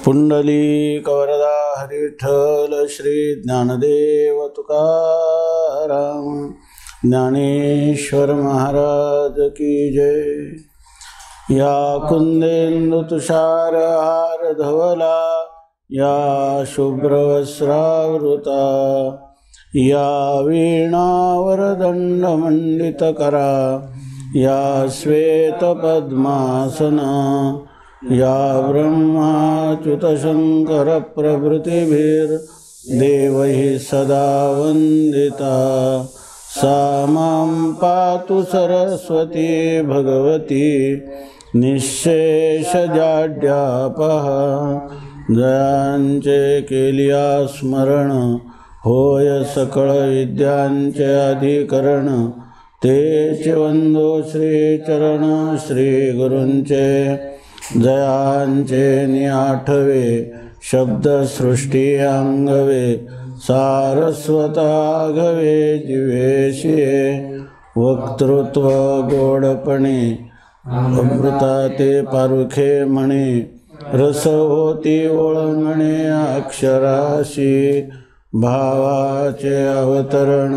पुंडलिक वरदा हरिविठ्ठल श्री ज्ञानदेव तुकाराम ज्ञानेश्वर महाराज की जय। या कुंदेंदु तुषार हार धवला, या शुभ्रवस्त्रावृता, या वीणावरदंड मंडितकरा, या श्वेतपद्मासना, या ब्रह्माच्युतशंकर प्रभृतिभिर्देवैः सदा वन्दिता, सा मां पातु सरस्वती भगवती निःशेषजाड्यापः। जयांचे केलिया स्मरण, होय सकळ विद्यांचे अधिकरण, तेच वंदो श्रीचरण श्री गुरूंचे। जयांचे निआठवे शब्दसृष्टी अंगवे, सारस्वताघवे जिवेशिये। वक्तृत्व गोडपणे, अमृता ते पारुखे म्हणे, रस होती ओळंगणे अक्षराशी। भावाचे अवतरण,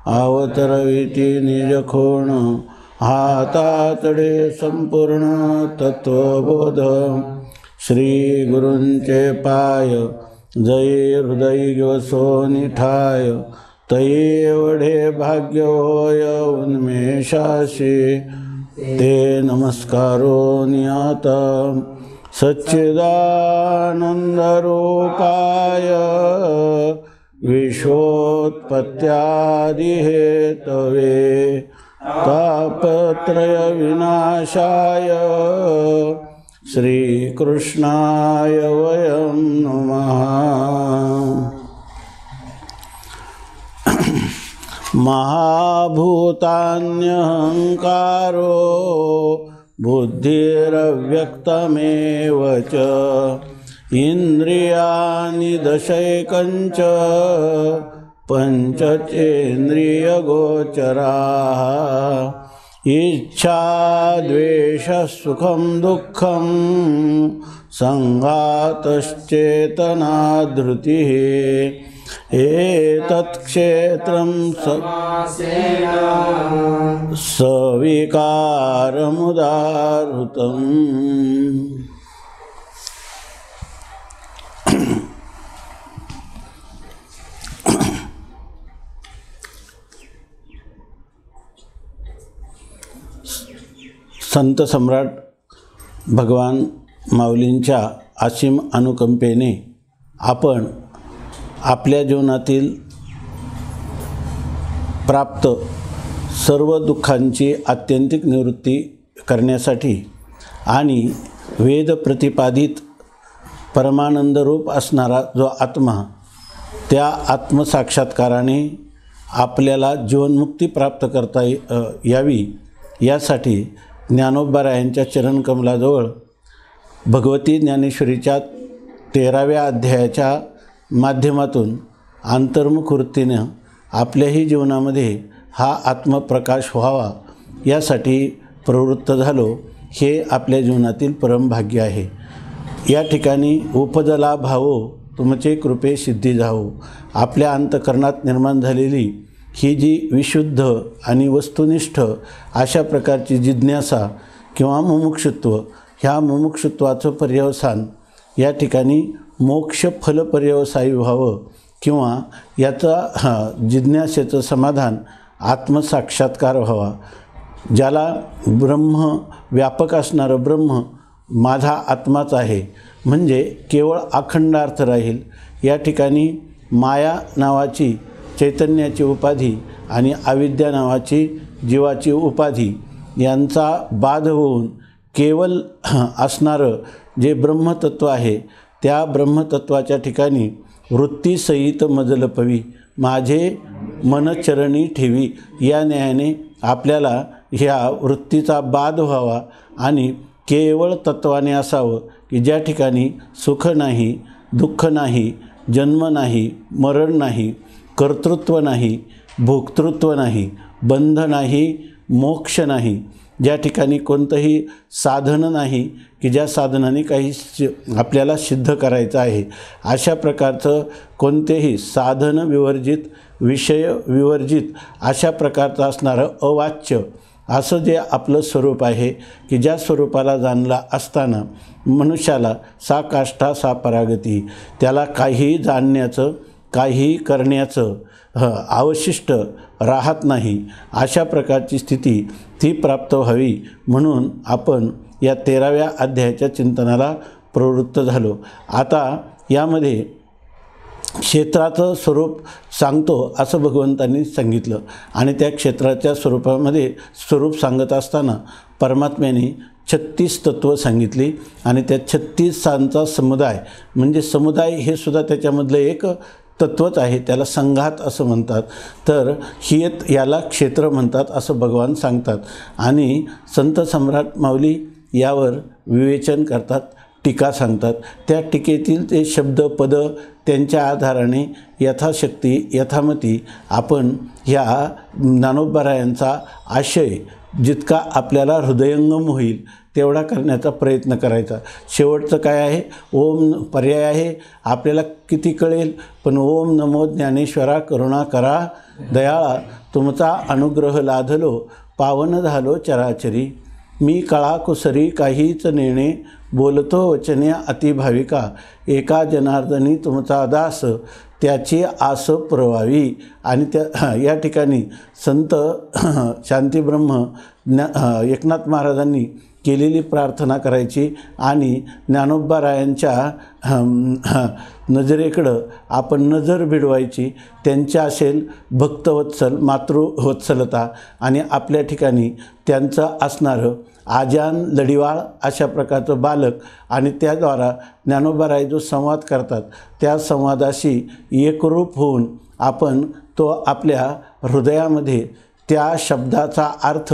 अवतरविती निजखोण, हातातडे संपूर्ण तत्वबोध। श्री गुरूंचे पाय, जय हृदय वसो निठाय, तै एवढे भाग्य होय उन्मेषाशी। ते नमस्कारो नियाता सच्चिदानंदरूपाय, विश्वोत्पत्त्यादिहेतवे, तापत्रय विनाशाय, श्रीकृष्णाय वयं नमः। महाभूतान्यहंकारो बुद्धिरव्यक्तमेव च, इंद्रियाणि दशैकञ्च पंचचेन्द्रियगोचराः। इच्छा द्वेष सुखं दुःखं, संघातश्चेतना धृतिः। एतत्क्षेत्रं सविकारमुदाहृतम्। संत सम्राट भगवान माऊलींच्या असीम अनुकंपेने आपण आपल्या जीवनातील प्राप्त सर्व दुःखांची आत्यंतिक निवृत्ती करण्यासाठी आणि वेद प्रतिपादित परमानंदरूप असणारा जो आत्मा, त्या आत्मसाक्षात्काराने आपल्याला जीवनमुक्ती प्राप्त करता यावी यासाठी ज्ञानोबारायांच्या चरणकमलाजवळ भगवती ज्ञानेश्वरीच्या 13व्या अध्यायाच्या माध्यमातून अंतर्मुख वृत्तीनं आपल्याही जीवनामध्ये हा आत्मप्रकाश व्हावा यासाठी प्रवृत्त झालो, हे आपल्या जीवनातील परमभाग्य आहे। या ठिकाणी उपजला भावो तुमचे कृपे सिद्धी जावो, आपल्या अंतकरणात निर्माण झालेली ही जी विशुद्ध आणि वस्तुनिष्ठ अशा प्रकारची जिज्ञासा किंवा मुमुक्षुत्व, ह्या मुमुक्षुत्वाचं पर्यवसान या ठिकाणी मोक्ष फलपर्यवसायी व्हावं किंवा याचा जिज्ञासेचं समाधान आत्मसाक्षात्कार व्हावा। ज्याला ब्रह्म व्यापक असणारं ब्रह्म माझा आत्माच आहे म्हणजे केवळ अखंड अर्थ राहील। या ठिकाणी माया नावाची चैतन्याची उपाधी आणि अविद्या नावाची जीवाची उपाधी यांचा बाध होऊन केवळ असणारं जे ब्रह्मतत्व आहे, त्या ब्रह्मतत्वाच्या ठिकाणी वृत्तीसहित मजलपवी माझे मनचरणी ठेवी या न्यायाने आपल्याला ह्या वृत्तीचा बाध व्हावा आणि केवळ तत्वाने असावं की ज्या ठिकाणी सुख नाही, दुःख नाही, जन्म नाही, मरण नाही, कर्तृत्व नाही, भोक्तृत्व नाही, बंध नाही, मोक्ष नाही, ज्या ठिकाणी कोणतंही साधन नाही की ज्या साधनाने काही आपल्याला सिद्ध करायचं आहे, अशा प्रकारचं कोणतेही साधन विवर्जित, विषय विवर्जित अशा प्रकारचं असणारं अवाच्य असं जे आपलं स्वरूप आहे की ज्या स्वरूपाला जाणला असताना मनुष्याला सा काष्ठा सा परागती, त्याला काही जाणण्याचं काही करण्याचं अवशिष्ट राहत नाही, अशा प्रकारची स्थिती ती प्राप्त व्हावी म्हणून आपण या 13व्या अध्यायाच्या चिंतनाला प्रवृत्त झालो। आता यामध्ये क्षेत्राचं स्वरूप सांगतो असं भगवंतांनी सांगितलं आणि त्या क्षेत्राच्या स्वरूप सांगत असताना परमात्म्याने 36 तत्त्व सांगितली आणि त्या 36 समुदाय म्हणजे समुदाय हे सुद्धा त्याच्यामधलं एक तत्वच आहे, त्याला संघात असं म्हणतात, तर याला क्षेत्र म्हणतात असं भगवान सांगतात। आणि संत सम्राट माऊली यावर विवेचन करतात, टीका सांगतात। त्या टीकेतील ते शब्द पद त्यांच्या आधाराने यथाशक्ती यथामती आपण ह्या ज्ञानोबारायांचा आशय जितका आपल्याला हृदयंगम होईल तेवढा करण्याचा प्रयत्न करायचा। शेवटचं काय आहे, ओम पर्याय आहे, आपल्याला किती कळेल, पण ओम नमो ज्ञानेश्वरा करुणा करा दयाळा, तुमचा अनुग्रह लाधलो पावन झालो चराचरी, मी कळा कुसरी काहीच नेणे, बोलतो वचने अतिभाविका, एका जनार्दनी तुमचा दास त्याची आस पुरवावी। आणि या ठिकाणी संत शांतीब्रह्म एकनाथ महाराजांनी केलेली प्रार्थना करायची आणि ज्ञानोबारायांच्या नजरेकडं आपण नजर भिडवायची। त्यांच्या असेल भक्तवत्सल मातृवत्सलता आणि आपल्या ठिकाणी त्यांचं असणारं आजान लढिवाळ अशा प्रकारचं बालक आणि त्याद्वारा ज्ञानोबाराय जो संवाद करतात त्या संवादाशी एकरूप होऊन आपण तो आपल्या हृदयामध्ये त्या शब्दाचा अर्थ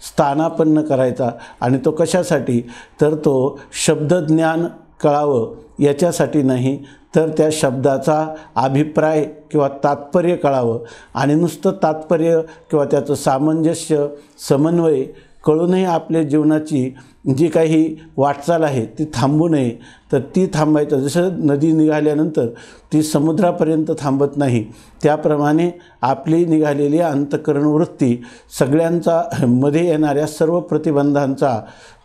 स्थानापन्न करायचा। आणि तो कशासाठी, तर तो शब्दज्ञान कळावं याच्यासाठी नाही, तर त्या शब्दाचा अभिप्राय किंवा तात्पर्य कळावं। आणि नुसतं तात्पर्य किंवा त्याचं सामंजस्य समन्वय कळूनही आपल्या जीवनाची जी काही वाटचाल आहे ती थांबू नये, तर ती थांबायचं। जसं नदी निघाल्यानंतर ती समुद्रापर्यंत थांबत नाही, त्याप्रमाणे आपली निघालेली अंतःकरण वृत्ती सगळ्यांचा मध्ये येणाऱ्या सर्व प्रतिबंधांचा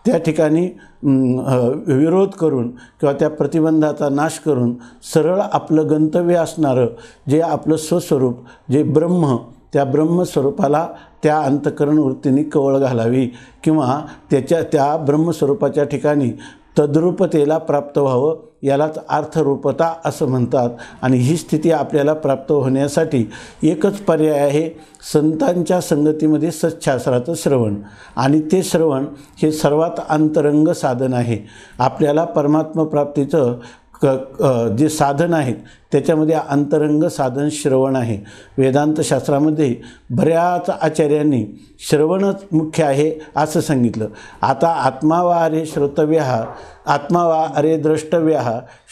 त्या ठिकाणी विरोध करून किंवा त्या प्रतिबंधाचा नाश करून सरळ आपलं गंतव्य असणारं जे आपलं स्वस्वरूप जे ब्रह्म, त्या ब्रह्मस्वरूपाला त्या अंतःकरण वृत्तीने कवळ घालावी किंवा त्या ब्रह्मस्वरूपाच्या ठिकाणी तद्रूपतेला प्राप्त व्हावं, यालाच अर्थरूपता असं म्हणतात। आणि ही स्थिती आपल्याला प्राप्त होण्यासाठी एकच पर्याय आहे, संतांच्या संगतीमध्ये सच्छास्त्राचं श्रवण। आणि ते श्रवण हे सर्वात अंतरंग साधन आहे। आपल्याला परमात्मप्राप्तीचं जे साधन आहेत त्याच्यामध्ये अंतरंग साधन श्रवण आहे। वेदांत शास्त्रामध्ये बऱ्याच आचार्यांनी श्रवणच मुख्य आहे असं सांगितलं। आता आत्मा वा अरे श्रोतव्य, आत्मा वा अरे द्रष्टव्य,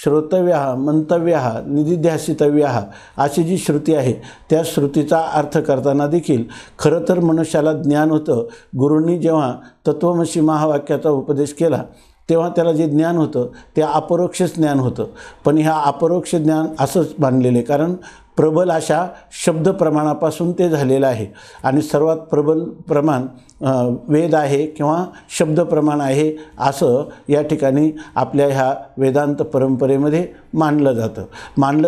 श्रोतव्य मंतव्य निदिध्यासितव्य अशी जी श्रुती आहे त्या श्रुतीचा अर्थ करताना देखील खरं तर मनुष्याला ज्ञान होतं। गुरूंनी जेव्हा तत्वमसी महावाक्याचा उपदेश केला तेव्हा त्याला जे ज्ञान होतं ते अपरोक्ष ज्ञान होतं, पण ह्या अपरोक्ष ज्ञान असंच मानलेलं आहे, कारण प्रबल अशा शब्द प्रमाणापासून ते झालेलं आहे। आणि सर्वात प्रबल प्रमाण वेद आहे किंवा शब्द प्रमाण आहे असं या ठिकाणी आपल्या ह्या वेदांत परंपरेमध्ये मानलं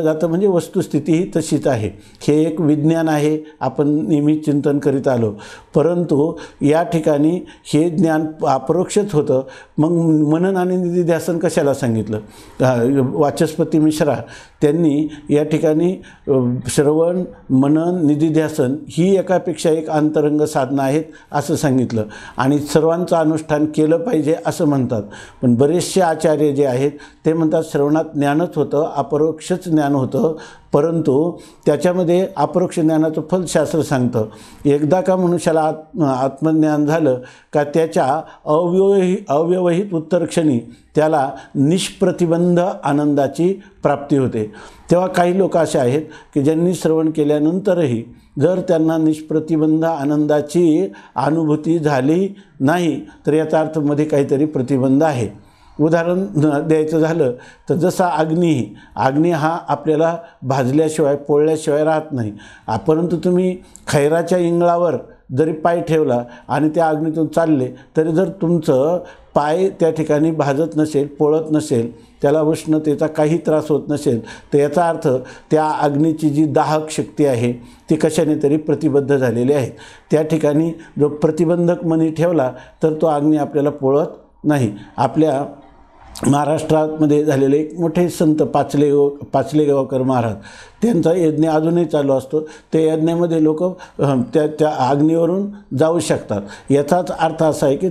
जातं म्हणजे वस्तुस्थिती ही तशीच आहे। हे एक विज्ञान आहे, आपण नेहमी चिंतन करीत आलो, परंतु या ठिकाणी हे ज्ञान अपरोक्षच होतं। मग मनन आणि निधिध्यासन कशाला सांगितलं? वाचस्पती मिश्रा त्यांनी या ठिकाणी श्रवण मनन निधिध्यासन ही एकापेक्षा एक अंतरंग साधनं आहेत असं सांगितलं आणि सर्वांचं अनुष्ठान केलं पाहिजे असं म्हणतात। पण बरेचसे आचार्य जे आहेत ते म्हणतात श्रवणात ज्ञानच होतं, अपरोक्षच ज्ञान होतं, परंतु त्याच्यामध्ये अपरोक्ष ज्ञानाचं फल शास्त्र सांगतं, एकदा का मनुष्याला आत्मज्ञान झालं का त्याच्या अव्यवहित उत्तरक्षणी त्याला निष्प्रतिबंध आनंदाची प्राप्ती होते। तेव्हा काही लोक असे आहेत की ज्यांनी श्रवण केल्यानंतरही जर त्यांना निष्प्रतिबंध आनंदाची अनुभूती झाली नाही तर याचा अर्थ मध्ये काहीतरी प्रतिबंध आहे। उदाहरण द्यायचं झालं तर जसा अग्नी हा आपल्याला भाजल्याशिवाय पोळल्याशिवाय राहत नाही, परंतु तुम्ही खैराच्या इंगळावर जरी पाय ठेवला आणि त्या अग्नीतून चालले तरी जर तुमचं पाय त्या ठिकाणी भाजत नसेल, पोळत नसेल, त्याला उष्णतेचा काही त्रास होत नसेल तर याचा अर्थ त्या अग्नीची जी दाहक शक्ती आहे ती कशाने तरी प्रतिबद्ध झालेली आहे। त्या ठिकाणी जो प्रतिबंधक मणी ठेवला तर तो अग्नी आपल्याला पोळत नाही। आपल्या महाराष्ट्रामध्ये झालेले एक मोठे संत पाचलेगावकर महाराज, त्यांचा यज्ञ अजूनही चालू असतो। त्या यज्ञामध्ये लोक त्या अग्नीवरून जाऊ शकतात। याचाच अर्थ असा आहे की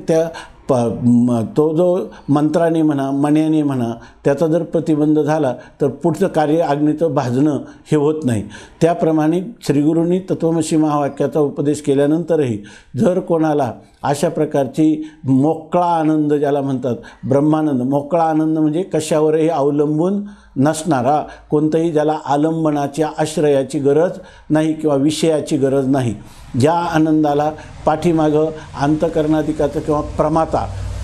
तो जो मंत्राने म्हणा मण्याने म्हणा त्याचा जर प्रतिबंध झाला तर पुढचं कार्य अग्नीचं भाजणं हे होत नाही। त्याप्रमाणे श्रीगुरूंनी तत्वमसी महावाक्याचा उपदेश केल्यानंतरही जर कोणाला अशा प्रकारची मोकळा आनंद ज्याला म्हणतात, ब्रह्मानंद, मोकळा आनंद म्हणजे कशावरही अवलंबून नसणारा, कोणतंही ज्याला आलंबनाची आश्रयाची गरज नाही किंवा विषयाची गरज नाही, ज्या आनंदाला पाठीमागं अंतकरणाधिकाचं किंवा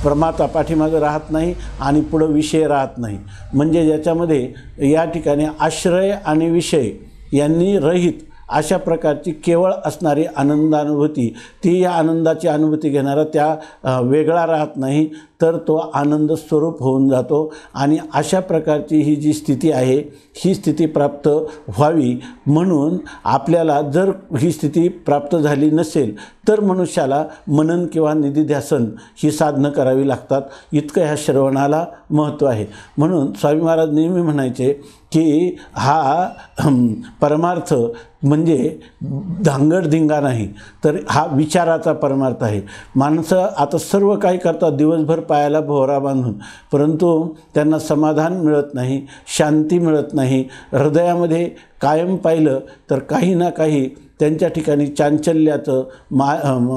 प्रमाता पाठीमागं राहत नाही आणि पुढं विषय राहत नाही, म्हणजे ज्याच्यामध्ये या ठिकाणी आश्रय आणि विषय यांनी रहित अशा प्रकारची केवळ असणारी आनंदानुभूती, ती या आनंदाची अनुभूती घेणारा त्या वेगळा राहत नाही तर तो आनंद स्वरूप होऊन जातो। आणि अशा प्रकारची ही जी स्थिती आहे ही स्थिती प्राप्त व्हावी म्हणून आपल्याला जर ही स्थिती प्राप्त झाली नसेल तर मनुष्याला मनन किंवा निधिध्यासन ही साधनं करावी लागतात। इतकं ह्या श्रवणाला महत्त्व आहे। म्हणून स्वामी महाराज नेहमी म्हणायचे की हा परमार्थ म्हणजे धांगडधिंगा नाही तर हा विचाराचा परमार्थ आहे। माणसं आता सर्व काही करतात दिवसभर पायाला भोवरा बांधून, परंतु त्यांना समाधान मिळत नाही, शांती मिळत नाही। हृदयामध्ये कायम पाहिलं तर काही ना काही त्यांच्या ठिकाणी चांचल्याचं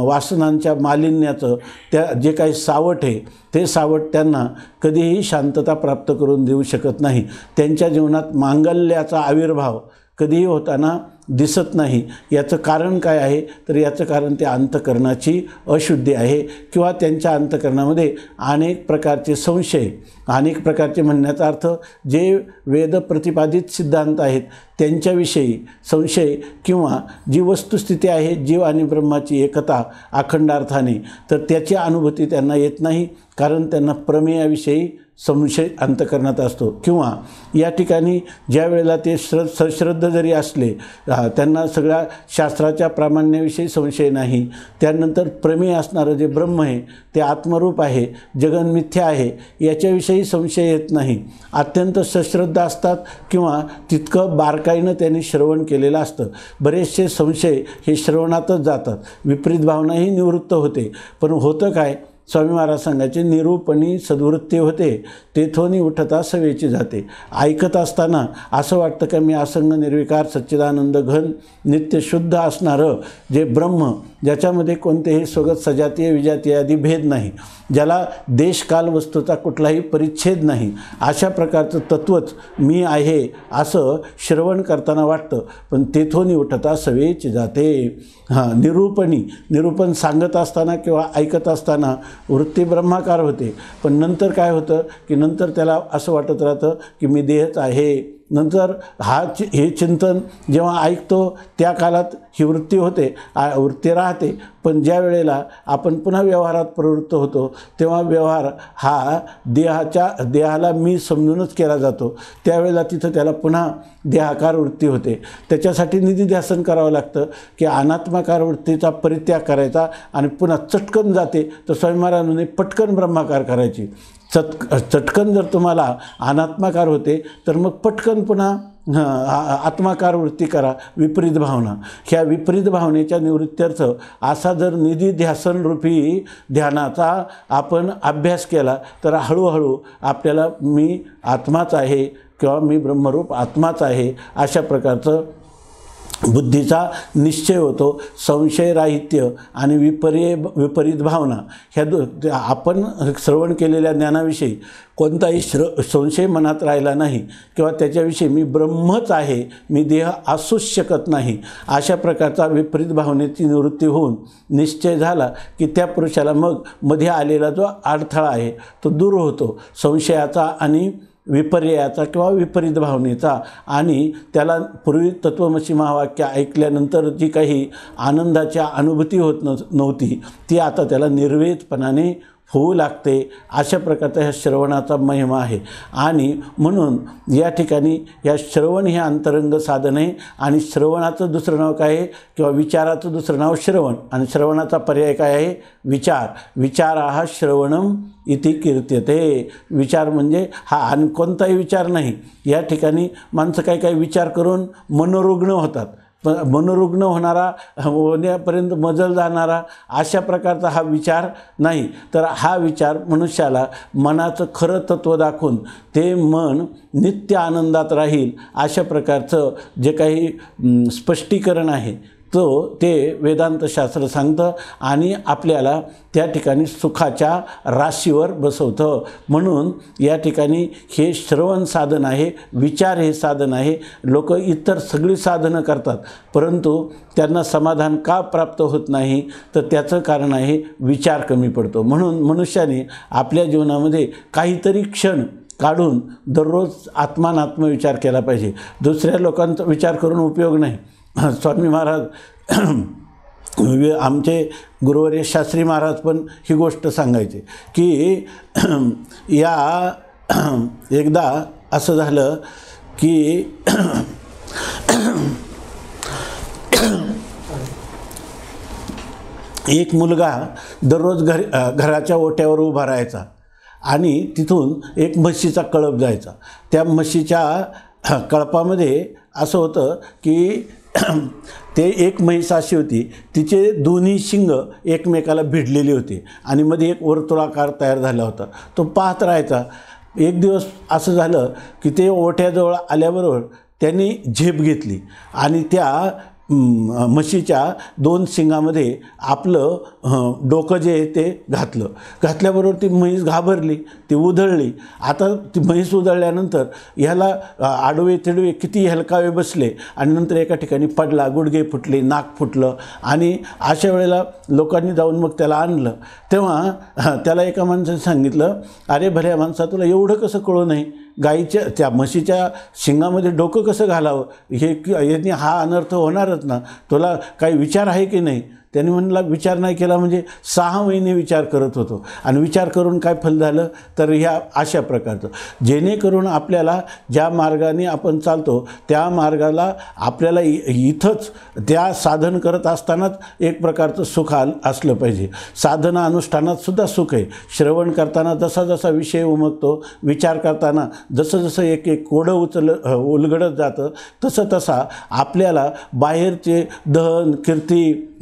वासनांच्या मालिन्याचं त्या जे काही सावट आहे ते सावट त्यांना कधीही शांतता प्राप्त करून देऊ शकत नाही। त्यांच्या जीवनात मांगल्याचा आविर्भाव कधीही होताना दिसत नाही। याचं कारण काय आहे तर याचं कारण त्या अंतकरणाची अशुद्धी आहे किंवा त्यांच्या अंतकरणामध्ये अनेक प्रकारचे संशय, अनेक प्रकारचे म्हणण्याचा अर्थ जे वेद प्रतिपादित सिद्धांत आहेत त्यांच्याविषयी संशय किंवा जी वस्तुस्थिती आहे जीव आणि ब्रह्माची एकता अखंडार्थाने तर त्याची अनुभूती त्यांना येत नाही, कारण त्यांना प्रमेयाविषयी संशय अंतकरणात असतो। किंवा या ठिकाणी ज्या वेळेला ते सश्रद्ध जरी असले त्यांना सगळ्या शास्त्राच्या प्रामाण्याविषयी संशय नाही, त्यानंतर प्रमेय असणारं जे ब्रह्म आहे ते आत्मरूप आहे, जगन मिथ्या आहे याच्याविषयी संशय येत नाही। अत्यंत सश्रद्ध असतात किंवा तितकं बारकाईनं त्यांनी श्रवण केलेलं असतं। बरेचसे संशय हे श्रवणातच जातात, विपरीत भावनाही निवृत्त होते। पण होतं काय, स्वामी महाराज सांगायचे निरूपणी सद्वृत्ती होते तेथोनी उठता सवेची जाते। ऐकत असताना असं वाटतं का मी असंग निर्विकार सच्चिदानंद घन नित्य शुद्ध असणारं जे ब्रह्म, ज्याच्यामध्ये कोणतेही स्वगत सजातीय विजातीय आदी भेद नाही, ज्याला देश काल वस्तूचा कुठलाही परिच्छेद नाही, अशा प्रकारचं तत्वच मी आहे असं श्रवण करताना वाटतं। पण तेथोनी उठता सवेची जाते। निरूपण सांगत असताना किंवा ऐकत असताना वृत्ती ब्रह्माकार होते, पण नंतर काय होतं की नंतर त्याला असं वाटत राहतं की मी देहच आहे। नंतर हे चिंतन जेव्हा ऐकतो त्या कालात ही वृत्ती होते, वृत्ती राहते, पण ज्या वेळेला आपण पुन्हा व्यवहारात प्रवृत्त होतो तेव्हा व्यवहार हा देहाला मी समजूनच केला जातो, त्यावेळेला तिथं त्याला पुन्हा देहाकार वृत्ती होते। त्याच्यासाठी निधिध्यासन करावं लागतं की अनात्माकार वृत्तीचा परित्याग करायचा आणि पुन्हा चटकन जाते तर स्वामी महाराजांनी पटकन ब्रह्माकार करायची। चटकन जर तुम्हाला अनात्माकार होते तर मग पटकन पुन्हा आत्माकार वृत्ती करा, विपरीत भावना। ह्या विपरीत भावनेच्या निवृत्त्यर्थ असा जर निधिध्यासन रूपी ध्यानाचा आपण अभ्यास केला तर हळूहळू आपल्याला मी आत्माच आहे किंवा मी ब्रह्मरूप आत्माच आहे अशा प्रकारचं बुद्धीचा निश्चय होतो। संशयराहित्य आणि विपरीत भावना ह्या आपण श्रवण केलेल्या ज्ञानाविषयी कोणताही संशय मनात राहिला नाही किंवा त्याच्याविषयी मी ब्रह्मच आहे, मी देह असूच शकत नाही अशा प्रकारचा विपरीत भावनेची निवृत्ती होऊन निश्चय झाला की त्या पुरुषाला मग मध्ये आलेला जो अडथळा आहे तो दूर होतो, संशयाचा आणि विपर्यायाचा किंवा विपरीत भावनेचा। आणि त्याला पूर्वी तत्वमसी महावाक्य ऐकल्यानंतर जी काही आनंदाची अनुभूती होत नव्हती ती आता त्याला निर्वेदपणाने होऊ लागते। अशा प्रकारचा ह्या श्रवणाचा महिमा आहे। आणि म्हणून या ठिकाणी या श्रवण हे अंतरंग साधन आहे आणि श्रवणाचं दुसरं नाव काय आहे किंवा विचाराचं दुसरं नाव श्रवण आणि श्रवणाचा पर्याय काय आहे विचार। विचाराः श्रवणम इति कीर्त्यते। विचार म्हणजे हा आणि कोणताही विचार नाही। या ठिकाणी माणसं काही विचार करून मनोरुग्ण होतात, मनोरुग्ण होण्यापर्यंत मजल जाणारा अशा प्रकारचा हा विचार नाही, तर हा विचार मनुष्याला मनाचं खरं तत्त्व दाखवून ते मन नित्य आनंदात राहील अशा प्रकारचं जे काही स्पष्टीकरण आहे ते वेदांतशास्त्र सांगतं आणि आपल्याला त्या ठिकाणी सुखाच्या राशीवर बसवतं। म्हणून या ठिकाणी हे श्रवण साधन आहे, विचार हे साधन आहे। लोक इतर सगळी साधनं करतात परंतु त्यांना समाधान का प्राप्त होत नाही, तर त्याचं कारण आहे विचार कमी पडतो। म्हणून मनुष्याने आपल्या जीवनामध्ये काहीतरी क्षण काढून दररोज आत्मविचार केला पाहिजे। दुसऱ्या लोकांचा विचार करून उपयोग नाही। स्वामी महाराज आमचे गुरुवर्य शास्त्री महाराज पण ही गोष्ट सांगायचे की या एकदा असं झालं की एक मुलगा दररोज घराच्या ओट्यावर उभा राहायचा आणि तिथून एक म्हशीचा कळप जायचा। त्या म्हशीच्या कळपामध्ये असं होतं की ते एक म्हैस अशी होती तिचे दोन्ही शिंग एकमेकाला भिडलेली होती आणि मध्ये एक वर्तुळाकार तयार झाला होता। तो पाहत राहायचा। एक दिवस असं झालं की ते ओठ्याजवळ आल्याबरोबर त्यांनी झेप घेतली आणि त्या म्हशीच्या दोन शिंगामध्ये आपलं डोकं जे आहे ते घातल्याबरोबर ती म्हैस घाबरली, ती उधळली। आता ती म्हैस उधळल्यानंतर ह्याला आडवे तिडवे किती हेलकावे बसले आणि नंतर एका ठिकाणी पडला, गुडघे फुटले, नाक फुटलं आणि अशा वेळेला लोकांनी जाऊन मग त्याला आणलं। तेव्हा त्याला एका माणसाने सांगितलं, अरे भल्या माणसा तुला एवढं कसं कळू नाही, गाईच्या त्या म्हशीच्या शिंगामध्ये डोकं कसं घालावं, याने हा अनर्थ होणारच ना, तुला काही विचार आहे की नाही? त्यांनी म्हणला विचार नाही केला म्हणजे 6 महिने विचार करत होतो आणि विचार करून काय फल झालं, तर ह्या अशा प्रकारचं जेणेकरून आपल्याला ज्या मार्गाने आपण चालतो त्या मार्गाला आपल्याला इथंच त्या साधन करत असतानाच एक प्रकारचं सुख असलं पाहिजे। साधना अनुष्ठानात सुद्धा सुख आहे। श्रवण करताना जसा जसा विषय उमगतो, विचार करताना जसं जसं एक एक कोडं उलगडत जातं तसं तसा आपल्याला बाहेरचे धन कीर्ती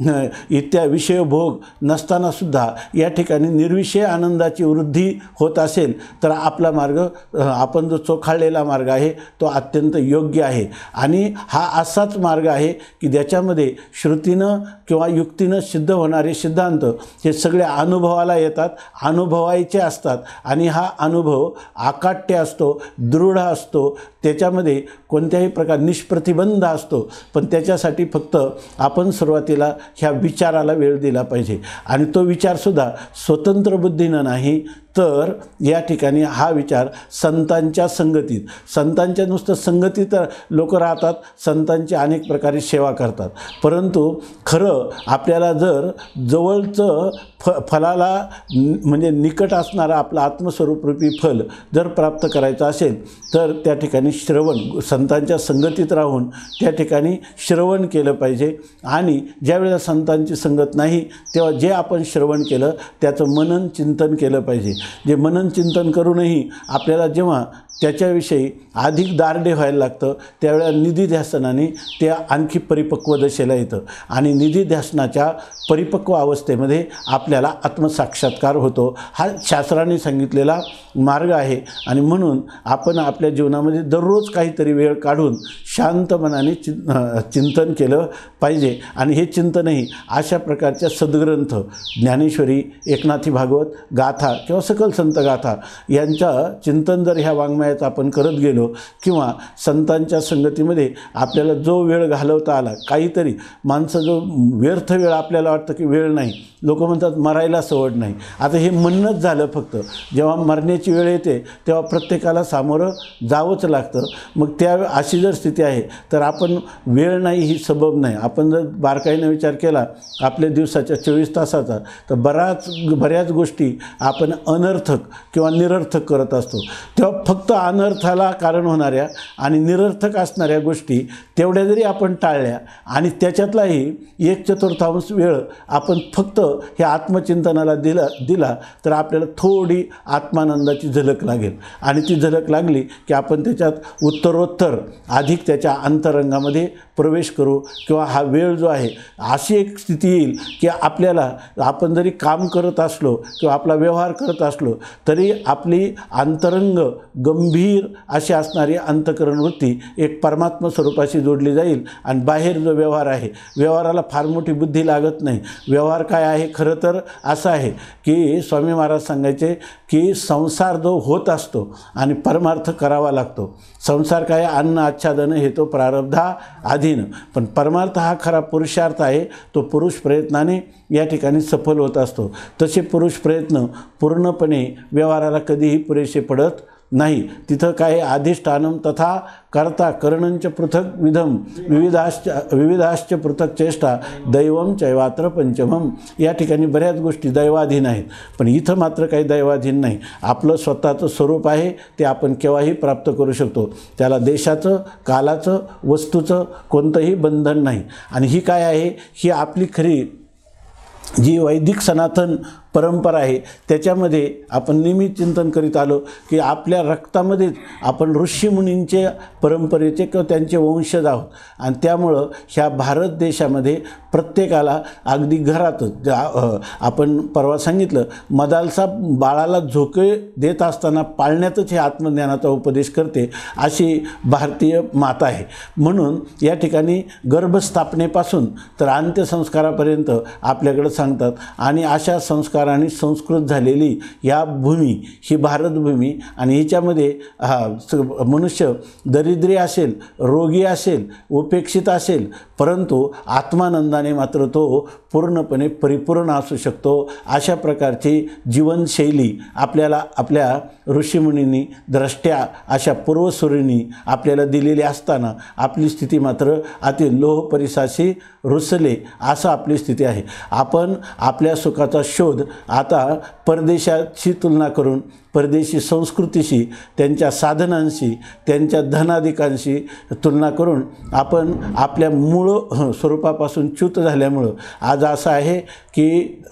इत्यादी विषय भोग नसताना सुद्धा या ठिकाणी निर्विषय आनंदाची वृद्धी होत असेल तर आपला मार्ग, आपण जो चोखाळलेला मार्ग आहे तो अत्यंत योग्य आहे। आणि हा असाच मार्ग आहे की ज्याच्यामध्ये श्रुतीनं किंवा युक्तीनं सिद्ध होणारे सिद्धांत हे सगळे अनुभवाला येतात, अनुभवायचे असतात आणि हा अनुभव अकाट्य असतो, दृढ असतो, त्याच्यामध्ये कोणत्याही प्रकार निष्प्रतिबंध असतो। पण त्याच्यासाठी फक्त आपण सुरुवातीला ह्या विचाराला वेळ दिला पाहिजे आणि तो विचारसुद्धा स्वतंत्र बुद्धीनं नाही तर या ठिकाणी हा विचार संतांच्या संगतीत, संतांच्या नुसतं संगतीत लोक राहतात, संतांची अनेक प्रकारे सेवा करतात, परंतु खरं आपल्याला जर जवळचं फलाला म्हणजे निकट असणारं आपलं आत्मस्वरूपरूपी फल जर प्राप्त करायचं असेल तर त्या ठिकाणी श्रवण, संतांच्या संगतीत राहून त्या ठिकाणी श्रवण केलं पाहिजे। आणि ज्यावेळेला संतांची संगत नाही तेव्हा जे आपण श्रवण केलं त्याचं मनन चिंतन केलं पाहिजे। जे मनन चिंतन करूनही आपल्याला जेव्हा त्याच्याविषयी अधिक दारडे व्हायला लागतं, त्यावेळेला निधिध्यासनाने ते आणखी परिपक्व दशेला येतं आणि निधिध्यासनाच्या परिपक्व अवस्थेमध्ये आपल्याला आत्मसाक्षात्कार होतो. हा शास्त्राने सांगितलेला मार्ग आहे आणि म्हणून आपण आपल्या जीवनामध्ये दररोज काहीतरी वेळ काढून शांत मनाने चिंतन केलं पाहिजे. आणि हे चिंतनही अशा प्रकारच्या सद्ग्रंथ ज्ञानेश्वरी, एकनाथी भागवत, गाथा किंवा सकल संत गाथा यांचं चिंतन जर ह्या वाङ्मयाचं आपण करत गेलो किंवा संतांच्या संगतीमध्ये आपल्याला जो वेळ घालवता आला, काहीतरी माणसं जो व्यर्थ वेळ आपल्याला वाटतं की वेळ नाही, लोक म्हणतात मरायला सवड नाही. आता हे म्हणणंच झालं फक्त. जेव्हा मरण्याची वेळ येते तेव्हा प्रत्येकाला सामोरं जावंच लागतं. मग त्या अशी जर स्थिती आहे तर आपण वेळ नाही ही सबब नाही. आपण जर बारकाईने विचार केला आपल्या दिवसाच्या 24 तासाचा तर बऱ्याच गोष्टी आपण अनर्थक किंवा निरर्थक करत असतो. तेव्हा फक्त अनर्थाला कारण होणाऱ्या आणि निरर्थक असणाऱ्या गोष्टी तेवढ्या जरी आपण टाळल्या आणि त्याच्यातलाही 1/4 वेळ आपण फक्त ह्या आत्मचिंतनाला दिला तर आपल्याला थोडी आत्मानंदाची झलक लागेल आणि ती झलक लागली की आपण त्याच्यात उत्तरोत्तर अधिक त्याच्या अंतरंगामध्ये प्रवेश करू किंवा हा वेळ जो आहे अशी एक स्थिती येईल की आपल्याला आपण जरी काम करत असलो किंवा आपला व्यवहार करत असलो तरी आपली अंतरंग गंभीर अशी असणारी अंतःकरण वृत्ती एक परमात्मा स्वरूपाशी जोडली जाईल आणि बाहेर जो व्यवहार आहे व्यवहाराला फार मोठी बुद्धी लागत नाही. व्यवहार काय आहे खरं तर असं आहे की स्वामी महाराज सांगायचे की संसार जो होत असतो आणि परमार्थ करावा लागतो. संसार काय अन्न आच्छादन हे तो प्रारब्धा अधीन, पण परमार्थ हा खरा पुरुषार्थ आहे, तो पुरुष प्रयत्नाने या ठिकाणी सफल होत असतो. तसे पुरुष प्रयत्न पूर्णपणे व्यवहाराला कधीही पुरेसे पडत नाही. तिथं काय अधिष्ठानम तथा कर्ता करणंच पृथक विधम विविधाश्च पृथक चेष्टा दैवम चैवात्र पंचमम. या ठिकाणी बऱ्याच गोष्टी दैवाधीन आहेत, पण इथं मात्र काही दैवाधीन नाही. आपलं स्वतःचं स्वरूप आहे ते आपण केव्हाही प्राप्त करू शकतो. त्याला देशाचं, कालाचं, वस्तूचं कोणतंही बंधन नाही. आणि ही काय आहे, ही आपली खरी जी वैदिक सनातन परंपरा आहे त्याच्यामध्ये आपण नेहमी चिंतन करीत आलो की आपल्या रक्तामध्येच आपण ऋषीमुनींचे परंपरेचे किंवा त्यांचे वंशज आहोत. आणि त्यामुळं ह्या भारत देशामध्ये प्रत्येकाला अगदी घरातच आपण परवा सांगितलं मदालसा बाळाला झोके देत असताना पाळण्यातच हे आत्मज्ञानाचा उपदेश करते अशी भारतीय माता आहे. म्हणून या ठिकाणी गर्भस्थापनेपासून तर अंत्यसंस्कारापर्यंत आपल्याकडे सांगतात. आणि अशा संस्कार आणि संस्कृत झालेली या भूमी ही भारतभूमी आणि हिच्यामध्ये मनुष्य दरिद्री असेल, रोगी असेल, उपेक्षित असेल, परंतु आत्मानंदाने मात्र तो पूर्णपणे परिपूर्ण असू शकतो. अशा प्रकारची जीवनशैली आपल्याला आपल्या ऋषीमुनींनी द्रष्ट्या अशा पूर्वसुरींनी आपल्याला दिलेली असताना आपली स्थिती मात्र अति लोह परिसाशी रुसले असं आपली स्थिती आहे. आपण आपल्या सुखाचा शोध आता परदेशाची तुलना करून परदेशी संस्कृतीशी, त्यांच्या साधनांशी, त्यांच्या धनाधिकांशी तुलना करून आपण आपल्या मूळ स्वरूपापासून च्युत झाल्यामुळं आज असं आहे की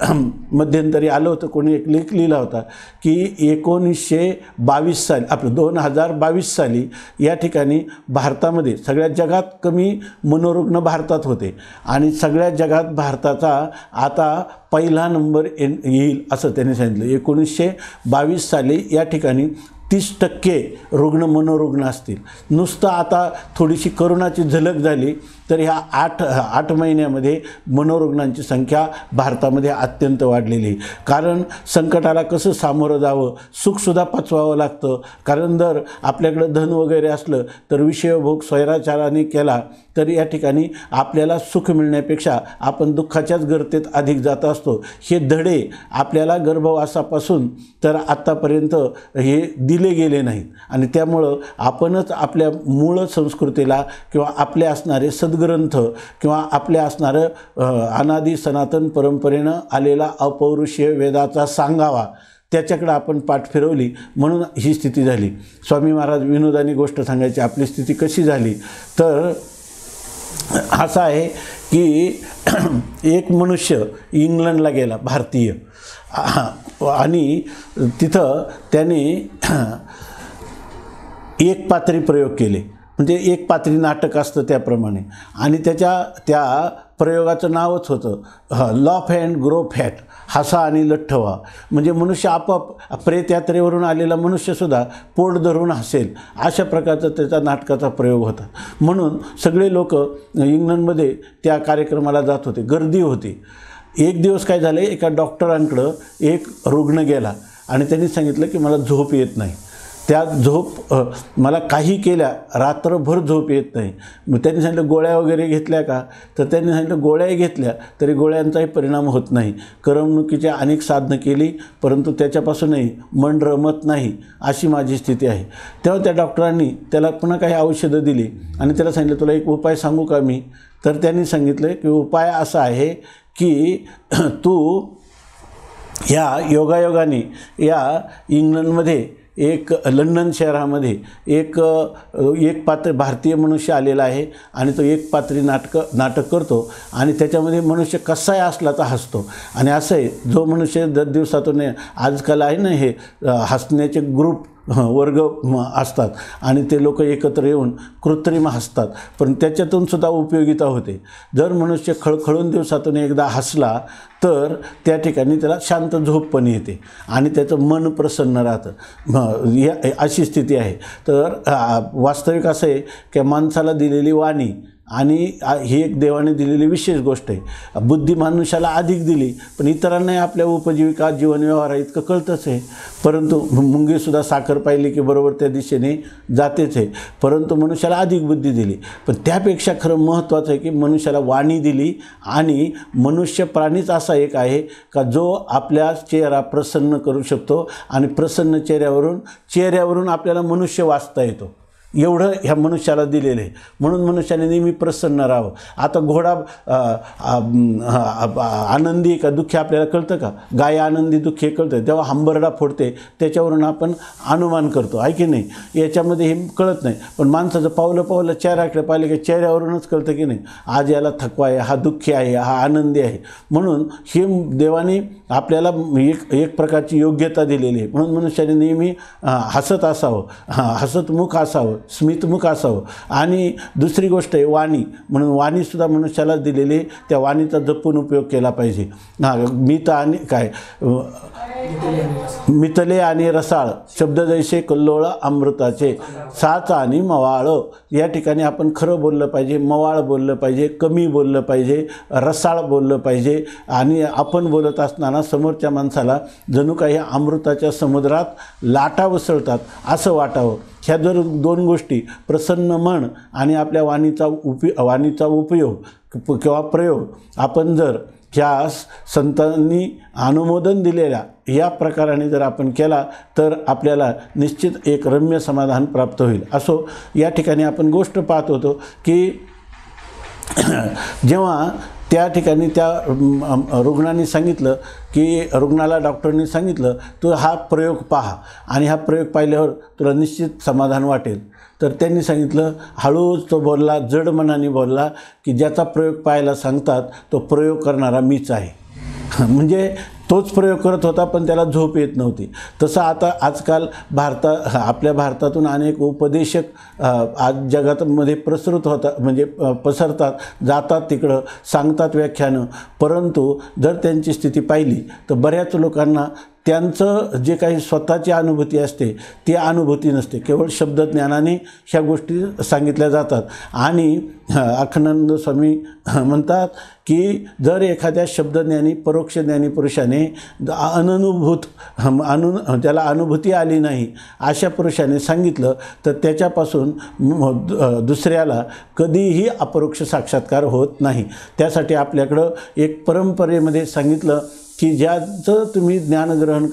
मध्यंतरी आलं होतं, कोणी एक लेख लिहिला होता की 1922 साली आपलं 2022 साली या ठिकाणी भारतामध्ये सगळ्या जगात कमी मनोरुग्ण भारतात होते आणि सगळ्या जगात भारताचा आता पहिला नंबर येईल असं त्यांनी सांगितलं. 1922 साली या ठिकाणी 30% रुग्ण मनोरुग्ण असतील. नुसतं आता थोडीशी करोनाची झलक झाली तर ह्या 8 महिन्यामध्ये मनोरुग्णांची संख्या भारतामध्ये अत्यंत वाढलेली आहे. कारण संकटाला कसं सामोरं जावं, सुखसुद्धा पचवावं लागतं. कारण जर आपल्याकडं धन वगैरे असलं तर विषयभोग स्वैराचाराने केला तर या ठिकाणी आपल्याला सुख मिळण्यापेक्षा आपण दुःखाच्याच गर्तेत अधिक जात असतो. हे धडे आपल्याला गर्भवासापासून तर आत्तापर्यंत हे दिले गेले नाहीत आणि त्यामुळं आपणच आपल्या मूळ संस्कृतीला किंवा आपले असणारे सद्ग्रंथ किंवा आपले असणारं अनादी सनातन परंपरेनं आलेला अपौरुषीय वेदाचा सांगावा त्याच्याकडे आपण पाठ फिरवली म्हणून ही स्थिती झाली. स्वामी महाराज विनोदानी गोष्ट सांगायची. आपली स्थिती कशी झाली तर असं आहे की एक मनुष्य इंग्लंडला गेला, भारतीय, आणि तिथं त्याने एक पात्री प्रयोग केले, म्हणजे एक पात्री नाटक असतं त्याप्रमाणे, आणि त्या प्रयोगाचं नावच होतं लॉफ अँड ग्रो फॅट, हसा आणि लठ्ठ व्हा. म्हणजे मनुष्य आपोआप प्रेतयात्रेवरून आलेला मनुष्यसुद्धा पोट धरून हसेल, अशा प्रकारचा त्याचा नाटकाचा प्रयोग होता. म्हणून सगळे लोक इंग्लंडमध्ये त्या कार्यक्रमाला जात होते, गर्दी होती. एक दिवस काय झालं, एका डॉक्टरांकडं एक रुग्ण गेला आणि त्यांनी सांगितलं की मला झोप येत नाही. मला काही केल्या रात्रभर झोप येत नाही. मग त्यांनी सांगितलं गोळ्या वगैरे घेतल्या का, तर त्यांनी सांगितलं गोळ्याही घेतल्या तरी गोळ्यांचाही परिणाम होत नाही. करमणुकीची अनेक साधनं केली परंतु त्याच्यापासूनही मन रमत नाही, अशी माझी स्थिती आहे. तेव्हा त्या डॉक्टरांनी त्याला पुन्हा काही औषधं दिली आणि त्याला सांगितलं तुला एक उपाय सांगू का मी. तर त्यांनी सांगितलं की उपाय असा आहे की तू ह्या योगायोगाने या इंग्लंडमध्ये एक लंडन शहरामध्ये एक पात्र भारतीय मनुष्य आलेला आहे आणि तो एक पात्री नाटक करतो आणि त्याच्यामध्ये मनुष्य कसाही असला तर हसतो. आणि असं आहे, जो मनुष्य दर दिवसातून आजकाल आहे ना हे हसण्याचे ग्रुप वर्ग असतात आणि ते लोक एकत्र येऊन कृत्रिम हसतात, पण त्याच्यातून सुद्धा उपयोगिता होते. जर मनुष्य खळखळून दिवसातून एकदा हसला तर त्या ठिकाणी त्याला शांत झोप पण येते आणि त्याचं मन प्रसन्न राहतं. अशी स्थिती आहे. तर वास्तविक असं आहे की माणसाला दिलेली वाणी आणि ही एक देवाने दिलेली विशेष गोष्ट आहे. बुद्धी मनुष्याला अधिक दिली, पण इतरांनाही आपल्या उपजीविका जीवनव्यवहार इतकं कळतंच आहे. परंतु मुंगीसुद्धा साखर पाहिली की बरोबर त्या दिशेने जातेच आहे. परंतु मनुष्याला अधिक बुद्धी दिली, पण त्यापेक्षा खरं महत्त्वाचं आहे की मनुष्याला वाणी दिली. आणि मनुष्य प्राणीच असा एक आहे का जो आपल्या चेहरा प्रसन्न करू शकतो आणि प्रसन्न चेहऱ्यावरून आपल्याला मनुष्य वाचता येतो. एवढं ह्या मनुष्याला दिलेलं आहे. म्हणून मनुष्याने नेहमी प्रसन्न राहावं. आता घोडा आनंदी का दुःखी आपल्याला कळतं का? गाय आनंदी दुःखी कळतं. जेव्हा हंबरडा फोडते त्याच्यावरून आपण अनुमान करतो, आहे की नाही? याच्यामध्ये हे कळत नाही. पण माणसाचं पावलं चेहऱ्याकडे पाहिले की चेहऱ्यावरूनच कळतं की नाही आज याला थकवा आहे, हा दुःखी आहे, हा आनंदी आहे. म्हणून हे देवाने आपल्याला एक प्रकारची योग्यता दिलेली आहे. म्हणून मनुष्याने नेहमी हसत असावं, हसतमुख असावं, स्मितमुख असावं. आणि दुसरी गोष्ट आहे वाणी. म्हणून वाणीसुद्धा मनुष्याला दिलेली, त्या वाणीचा जपून उपयोग केला पाहिजे. मितले आणि रसाळ शब्द जैसे कल्लोळ अमृताचे, साच आणि मवाळ. या ठिकाणी आपण खरं बोललं पाहिजे, मवाळ बोललं पाहिजे, कमी बोललं पाहिजे, रसाळ बोललं पाहिजे. आणि आपण बोलत असताना समोरच्या माणसाला जणू काही अमृताच्या समुद्रात लाटा उसळतात असं वाटावं. ह्या जर दोन गोष्टी, प्रसन्न मन आणि आपल्या वाणीचा उपयोग किंवा प्रयोग आपण जर ह्या संतांनी अनुमोदन दिलेल्या या प्रकाराने जर आपण केला तर आपल्याला निश्चित एक रम्य समाधान प्राप्त होईल. असो, या ठिकाणी आपण गोष्ट पाहत होतो की जेव्हा त्या ठिकाणी त्या रुग्णांनी सांगितलं की रुग्णाला डॉक्टरनी सांगितलं तू हा प्रयोग पहा आणि हा प्रयोग पाहिल्यावर तुला निश्चित समाधान वाटेल. तर त्यांनी सांगितलं, हळूच तो बोलला, जड मनाने बोलला की ज्याचा प्रयोग पाहायला सांगतात तो प्रयोग करणारा मीच आहे. म्हणजे तोच प्रयोग करत होता पण त्याला झोप येत नव्हती. तसं आता आजकाल आपल्या भारतातून अनेक उपदेशक आज जगामध्ये प्रसृत होतात, म्हणजे पसरतात, जातात तिकडं, सांगतात व्याख्यानं. परंतु जर त्यांची स्थिती पाहिली तर बऱ्याच लोकांना त्यांचं जे काही स्वतःची अनुभूती असते ती अनुभूती नसते. केवळ शब्दज्ञानाने ह्या गोष्टी सांगितल्या जातात. आणि अखंडानंद स्वामी म्हणतात की जर एखाद्या शब्दज्ञानी परोक्ष ज्ञानी पुरुषाने त्याला अनुभूती आली नाही अशा पुरुषाने सांगितलं तर त्याच्यापासून दुसऱ्याला कधीही अपरोक्ष साक्षात्कार होत नाही. त्यासाठी आपल्याकडं एक परंपरेमध्ये सांगितलं की ज्याचं तुम्ही ज्ञानग्रहण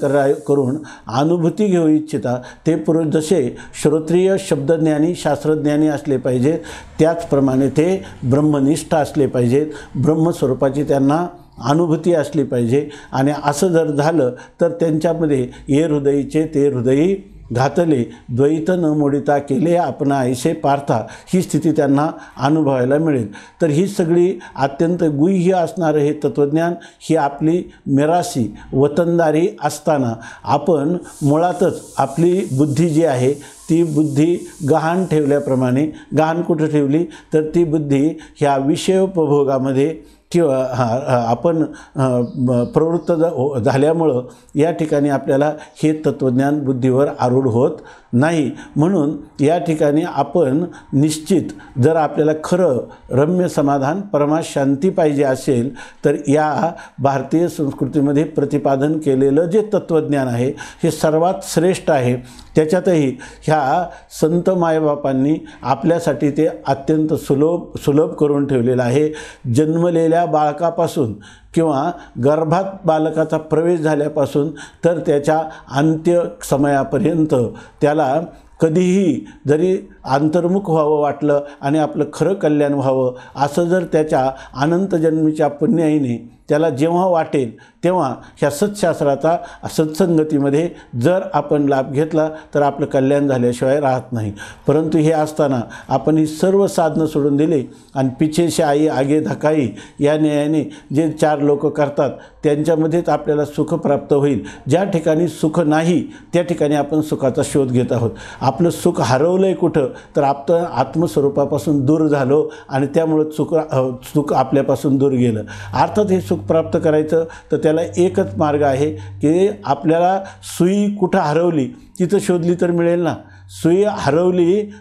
करून अनुभूती घेऊ इच्छिता ते पुरुष जसे श्रोत्रिय शब्दज्ञानी शास्त्रज्ञानी असले पाहिजेत त्याचप्रमाणे ते ब्रह्मनिष्ठ असले पाहिजेत. ब्रह्मस्वरूपाची त्यांना अनुभूती असली पाहिजे. आणि असं जर झालं तर त्यांच्यामध्ये ये हृदयीचे ते हृदयी घातले द्वैत न मोडिता केले आपण ऐसे पार्था, ही स्थिती त्यांना अनुभवायला मिळेल. तर ही सगळी अत्यंत गुह्य असणारं हे तत्त्वज्ञान, ही आपली मिरासी वतनदारी असताना आपण मुळातच आपली बुद्धी जी आहे ती बुद्धी गहाण ठेवल्याप्रमाणे, गहाण कुठं ठेवली तर ती बुद्धी ह्या विषयोपभोगामध्ये किंवा आपण प्रवृत्त झाल्यामुळं या ठिकाणी आपल्याला हे तत्त्वज्ञान बुद्धीवर आरूढ होत नाही. म्हणून या ठिकाणी आपण निश्चित जर आपल्याला खरं रम्य समाधान परमाशांती पाहिजे असेल तर या भारतीय संस्कृतीमध्ये प्रतिपादन केलेलं जे तत्त्वज्ञान आहे हे सर्वात श्रेष्ठ आहे. त्याच्यातही ह्या संत मायबापांनी आपल्यासाठी ते अत्यंत सुलभ करून ठेवलेलं आहे. जन्मलेल्या बाळकापासून किंवा गर्भात बालकाचा प्रवेश झाल्यापासून तर त्याच्या अंत्य समयापर्यंत त्याला कधीही जरी अंतर्मुख व्हावं वाटलं आणि आपलं खरं कल्याण व्हावं असं जर त्याच्या अनंत जन्मीच्या पुण्याईने त्याला जेव्हा वाटेल तेव्हा ह्या सत्शास्त्राचा सत्संगतीमध्ये जर आपण लाभ घेतला तर आपलं कल्याण झाल्याशिवाय राहत नाही. परंतु हे असताना आपण ही सर्व साधनं सोडून दिली आणि पिछेशे आई आगे धकाई या न्यायाने जे 4 लोक करतात त्यांच्यामध्येच आपल्याला सुख प्राप्त होईल. ज्या ठिकाणी सुख नाही त्या ठिकाणी आपण सुखाचा शोध घेत आहोत. आपलं सुख हरवलं आहे कुठं तर आपण आत्मस्वरूपापासून दूर झालो आणि त्यामुळं सुख आपल्यापासून दूर गेलं. अर्थात हे सुख प्राप्त करायचं तर त्याला एकच मार्ग आहे की आपल्याला सुई कुठं हरवली तिथं शोधली तर मिळेल ना. सुई हरवली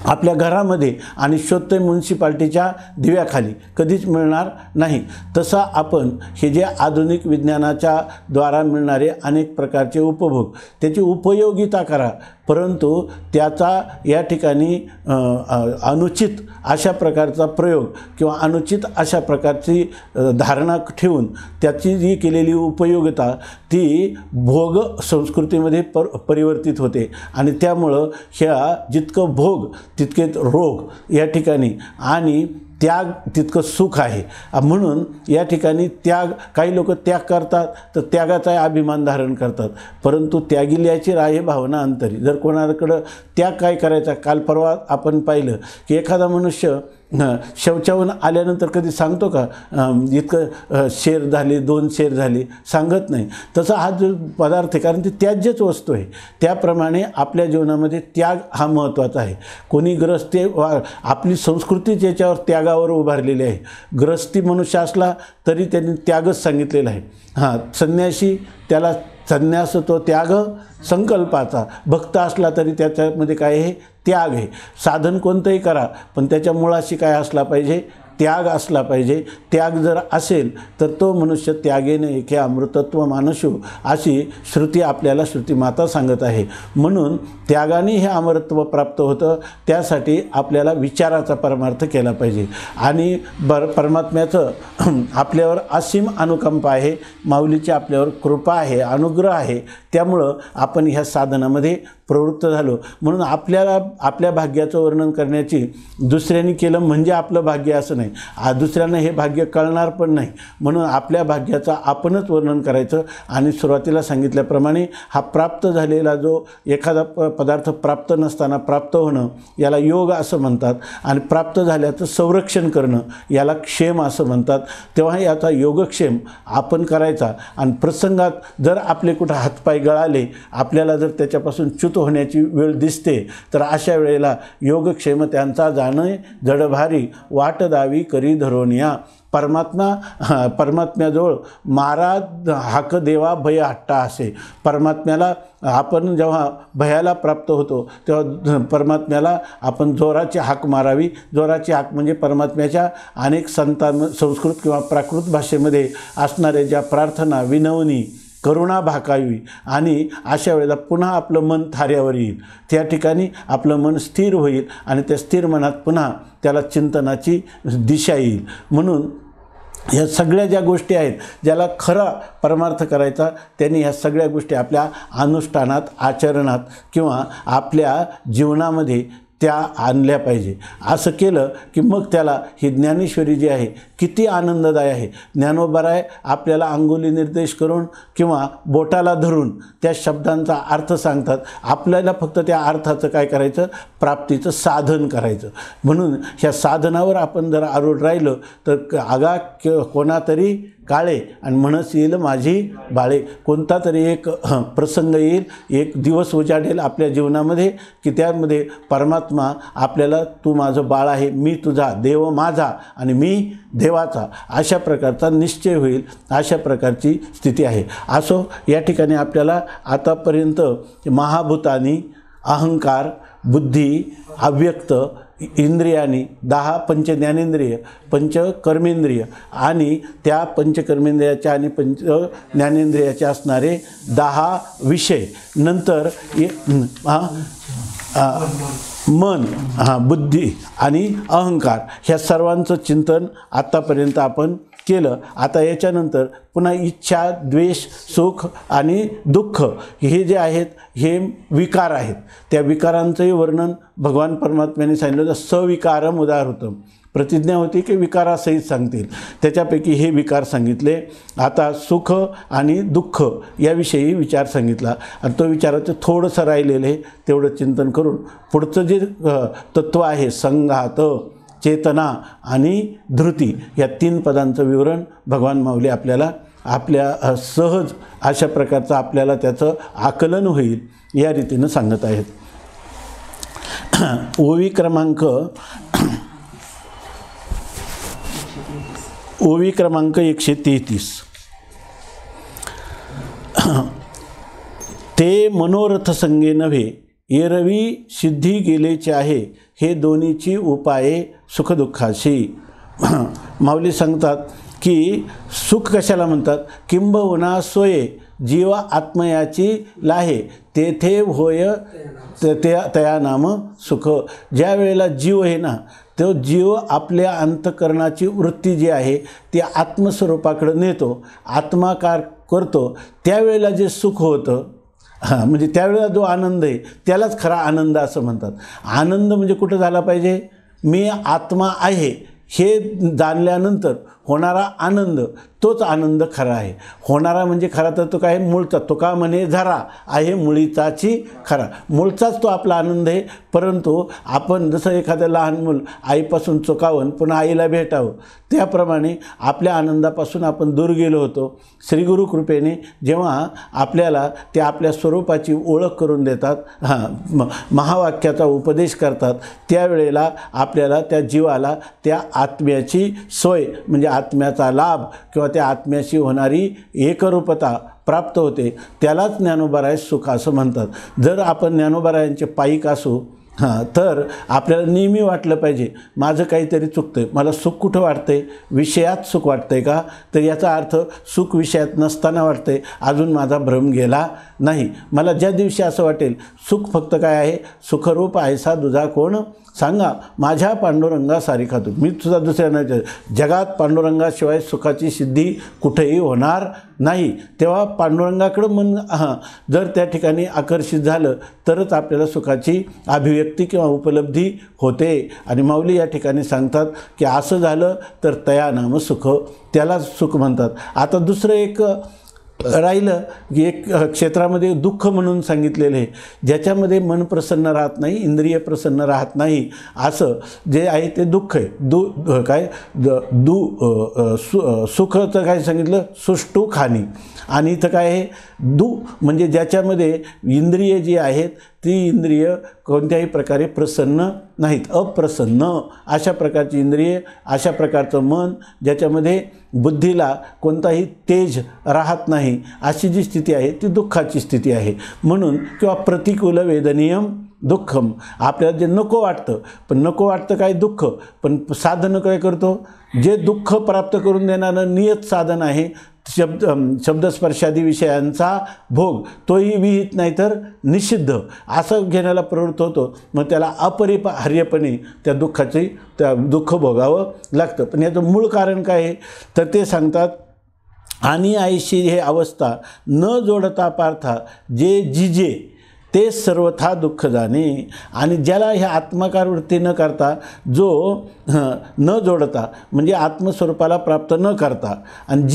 आपल्या घरामध्ये आणि शोधतोय म्युन्सिपाल्टीच्या दिव्याखाली, कधीच मिळणार नाही. तसा आपण हे जे आधुनिक विज्ञानाच्या द्वारा मिळणारे अनेक प्रकारचे उपभोग त्याची उपयोगिता करा, परंतु त्याचा या ठिकाणी अनुचित अशा प्रकारचा प्रयोग किंवा अनुचित अशा प्रकारची धारणा ठेवून त्याची जी केलेली उपयोगिता ती भोग संस्कृतीमध्ये परिवर्तित होते आणि त्यामुळं ह्या जितकं भोग तितकेच रोग या ठिकाणी आणि त्याग तितकं सुख आहे. म्हणून या ठिकाणी त्याग, काही लोक त्याग करतात तर त्यागाचा अभिमान धारण करतात, परंतु त्यागिल्याची राहे भावना अंतरी. जर कोणाकडं त्याग काय करायचा, काल परवा आपण पाहिलं की एखादा मनुष्य शौचावून आल्यानंतर कधी सांगतो का इतकं शेर झाले 2 शेर झाले, सांगत नाही. तसा हा जो पदार्थ आहे कारण ती त्याज्यच वस्तू आहे. त्याप्रमाणे आपल्या जीवनामध्ये त्याग हा महत्त्वाचा आहे. कोणी ग्रस्ती, आपली संस्कृतीच याच्यावर त्यागावर उभारलेली आहे. ग्रस्ती मनुष्य असला तरी त्यांनी त्यागच सांगितलेला आहे. संन्यासी त्याला संन्यास तो त्याग संकल्पाचा, भक्त असला तरी त्याच्यामध्ये काय आहे, त्याग आहे. साधन कोणतंही करा पण त्याच्या मुळाशी काय असला पाहिजे, त्याग असला पाहिजे. त्याग जर असेल तर तो मनुष्य त्यागेने एके अमृतत्व मानशो अशी श्रुती आपल्याला श्रुती माता सांगत आहे. म्हणून त्यागाने हे अमरत्व प्राप्त होतं. त्यासाठी आपल्याला विचाराचा परमार्थ केला पाहिजे आणि परमात्म्याचं आपल्यावर असीम अनुकंपा आहे, माऊलीची आपल्यावर कृपा आहे, अनुग्रह आहे. त्यामुळं आपण ह्या साधनामध्ये प्रवृत्त झालो. म्हणून आपल्याला आपल्या भाग्याचं वर्णन करण्याची दुसऱ्यांनी केलं म्हणजे आपलं भाग्य असं नाही, दुसऱ्यांना हे भाग्य कळणार पण नाही. म्हणून आपल्या भाग्याचं आपणच वर्णन करायचं आणि सुरुवातीला सांगितल्याप्रमाणे हा प्राप्त झालेला जो एखादा पदार्थ प्राप्त नसताना प्राप्त होणं याला योग असं म्हणतात आणि प्राप्त झाल्याचं संरक्षण करणं याला क्षेम असं म्हणतात. तेव्हा याचा योगक्षेम आपण करायचा आणि प्रसंगात जर आपले कुठं हातपाय गळाले, आपल्याला जर त्याच्यापासून च्युत होण्याची वेळ दिसते तर अशा वेळेला योगक्षेम त्यांचा जाणे जडभारी वाट दावी करी धरोनिया. परमात्म्याजवळ मारा हाक देवा भय हट्टा असे. परमात्म्याला आपण जेव्हा भयाला प्राप्त होतो तेव्हा परमात्म्याला आपण जोराची हाक मारावी. जोराची हाक म्हणजे परमात्म्याच्या अनेक संस्कृत किंवा प्राकृत भाषेमध्ये असणाऱ्या ज्या प्रार्थना, विनवणी, करुणा भाकावी आणि अशा वेळेला पुन्हा आपलं मन थाऱ्यावर येईल. त्या ठिकाणी आपलं मन स्थिर होईल आणि त्या स्थिर मनात पुन्हा त्याला चिंतनाची दिशा येईल. म्हणून ह्या सगळ्या ज्या गोष्टी आहेत, ज्याला खरा परमार्थ करायचा त्यांनी ह्या सगळ्या गोष्टी आपल्या अनुष्ठानात, आचरणात किंवा आपल्या जीवनामध्ये त्या आणल्या पाहिजे. असं केलं की मग त्याला ही ज्ञानेश्वरी जी आहे किती आनंददायी आहे. ज्ञानोबराय आपल्याला अंगुली निर्देश करून किंवा बोटाला धरून त्या शब्दांचा अर्थ सांगतात. आपल्याला फक्त त्या अर्थाचं काय करायचं, प्राप्तीचं साधन करायचं. म्हणून ह्या साधनावर आपण जर आरूढ राहिलं तर आगा कोणातरी काळे आणि म्हणस येईल माझी बाळे. कोणता तरी एक प्रसंग येईल, एक दिवस उजाडेल आपल्या जीवनामध्ये की त्यामध्ये परमात्मा आपल्याला तू माझं बाळ आहे, मी तुझा, देव माझा आणि मी देवाचा, अशा प्रकारचा निश्चय होईल. अशा प्रकारची स्थिती आहे. असो, या ठिकाणी आपल्याला आतापर्यंत महाभूतानी, अहंकार, बुद्धी, अव्यक्त, इंद्रियानी, 10 पंचज्ञानेंद्रिय, पंचकर्मेंद्रिय आणि त्या पंचकर्मेंद्रियाच्या आणि पंच ज्ञानेंद्रियाचे असणारे 10 विषय, नंतर मन, बुद्धी आणि अहंकार, ह्या सर्वांचं चिंतन आत्तापर्यंत आपण केलं. आता याच्यानंतर पुन्हा इच्छा, द्वेष, सुख आणि दुःख हे जे आहेत हे विकार आहेत. त्या विकारांचंही वर्णन भगवान परमात्म्याने सांगितलं. सविकारम उदाहृतम, प्रतिज्ञा होती की विकारासहित सांगतील, त्याच्यापैकी हे विकार सांगितले. आता सुख आणि दुःख याविषयी विचार सांगितला आणि तो विचाराचं थोडंसं राहिलेलं आहे तेवढं चिंतन करून पुढचं जे तत्त्व आहे संघात, चेतना आणि धृती, या 3 पदांचं विवरण भगवान माऊली आपल्याला आपल्या सहज अशा प्रकारचं आपल्याला त्याचं आकलन होईल या रीतीनं सांगत आहेत. ओवी क्रमांक 133. ते मनोरथ संगे नव्हे एरवी सिद्धी गेलेचे आहे, हे दोन्हीची उपाये सुखदुःखाशी. माऊली सांगतात की सुख कशाला म्हणतात, किंबहुना सोये जीव आत्मयाची लाहे, तेथे होय तया नाम सुख. ज्या वेळेला जीव आहे ना, तो जीव आपल्या अंतःकरणाची वृत्ती जी आहे ती आत्मस्वरूपाकडे नेतो, आत्माकार करतो, त्यावेळेला जे सुख होतं, म्हणजे त्यावेळेला जो आनंद आहे त्यालाच खरा आनंद असं म्हणतात. आनंद म्हणजे कुठं झाला पाहिजे, मी आत्मा आहे हे जाणल्यानंतर होणारा आनंद, तोच आनंद खरा आहे. होणारा म्हणजे खरा तर तो काय, मूळचा. तुका म्हणे झरा आहे मुळीचाची खरा, मूळचाच तो आपला आनंद आहे. परंतु आपण जसं एखादं लहान मूल आईपासून चुकावून पुन्हा आईला भेटावं, त्याप्रमाणे आपल्या आनंदापासून आपण दूर गेलो होतो. श्रीगुरु कृपेने जेव्हा आपल्याला ते आपल्या स्वरूपाची ओळख करून देतात, महावाक्याचा उपदेश करतात, त्यावेळेला आपल्याला त्या जीवाला त्या आत्म्याची सोय म्हणजे आत्म्याचा लाभ किंवा त्या आत्म्याशी होणारी एकरूपता प्राप्त होते. त्यालाच ज्ञानोबराय सुख असं म्हणतात. जर आपण ज्ञानोबरायांचे पाईक असू तर आपल्याला नेहमी वाटलं पाहिजे माझं काहीतरी चुकतं आहे. मला सुख कुठं वाटतं आहे, विषयात सुख वाटतं आहे का, तर याचा अर्थ सुख विषयात नसताना वाटतं आहे, अजून माझा भ्रम गेला नाही. मला ज्या दिवशी असं वाटेल सुख फक्त काय आहे, सुखरूप ऐसा दुजा कोण सांगा, माझ्या पांडुरंगा सारिखा तू, मी तुझा दुसऱ्या नाही, जगात पांडुरंगाशिवाय सुखाची सिद्धी कुठेही होणार नाही. तेव्हा पांडुरंगाकडं मन जर त्या ठिकाणी आकर्षित झालं तरच आपल्याला सुखाची अभिव्यक्ती किंवा उपलब्धी होते. आणि माऊली या ठिकाणी सांगतात की असं झालं तर तया नाम सुख, त्याला सुख म्हणतात. आता दुसरं एक राहिलं की एक क्षेत्रामध्ये दुःख म्हणून सांगितलेलं आहे, ज्याच्यामध्ये मन प्रसन्न राहत नाही, इंद्रिय प्रसन्न राहत नाही, असं जे आहे ते दुःख आहे. सुखचं काय सांगितलं, सुष्टू खाणी. आणि इथं काय आहे, म्हणजे ज्याच्यामध्ये इंद्रिय जी आहेत ती इंद्रिय कोणत्याही प्रकारे प्रसन्न नाहीत, अप्रसन्न अशा प्रकारची इंद्रिय, अशा प्रकारचं मन ज्याच्यामध्ये बुद्धीला कोणताही तेज राहत नाही, अशी जी स्थिती आहे ती दुःखाची स्थिती आहे. म्हणून किंवा प्रतिकूल वेदनीयम दुःखम, आपल्याला जे नको वाटतं, पण नको वाटतं काय दुःख, पण साधन काय करतो, जे दुःख प्राप्त करून देणारं नियत साधन आहे शब्दस्पर्शादी विषयांचा भोग, तोही विहित नाही तर निषिद्ध असं घेण्याला प्रवृत्त होतो. मग त्याला अपरिहार्यपणे त्या दुःख भोगावं लागतं. पण याचं मूळ कारण काय आहे तर ते सांगतात, आणि आईशी हे अवस्था न जोडता पार्था जे जिजे ते सर्वथा दुःख जाणे. आणि ज्याला ह्या आत्माकार वृत्ती न करता, जो न जोडता म्हणजे आत्मस्वरूपाला प्राप्त न करता, आणि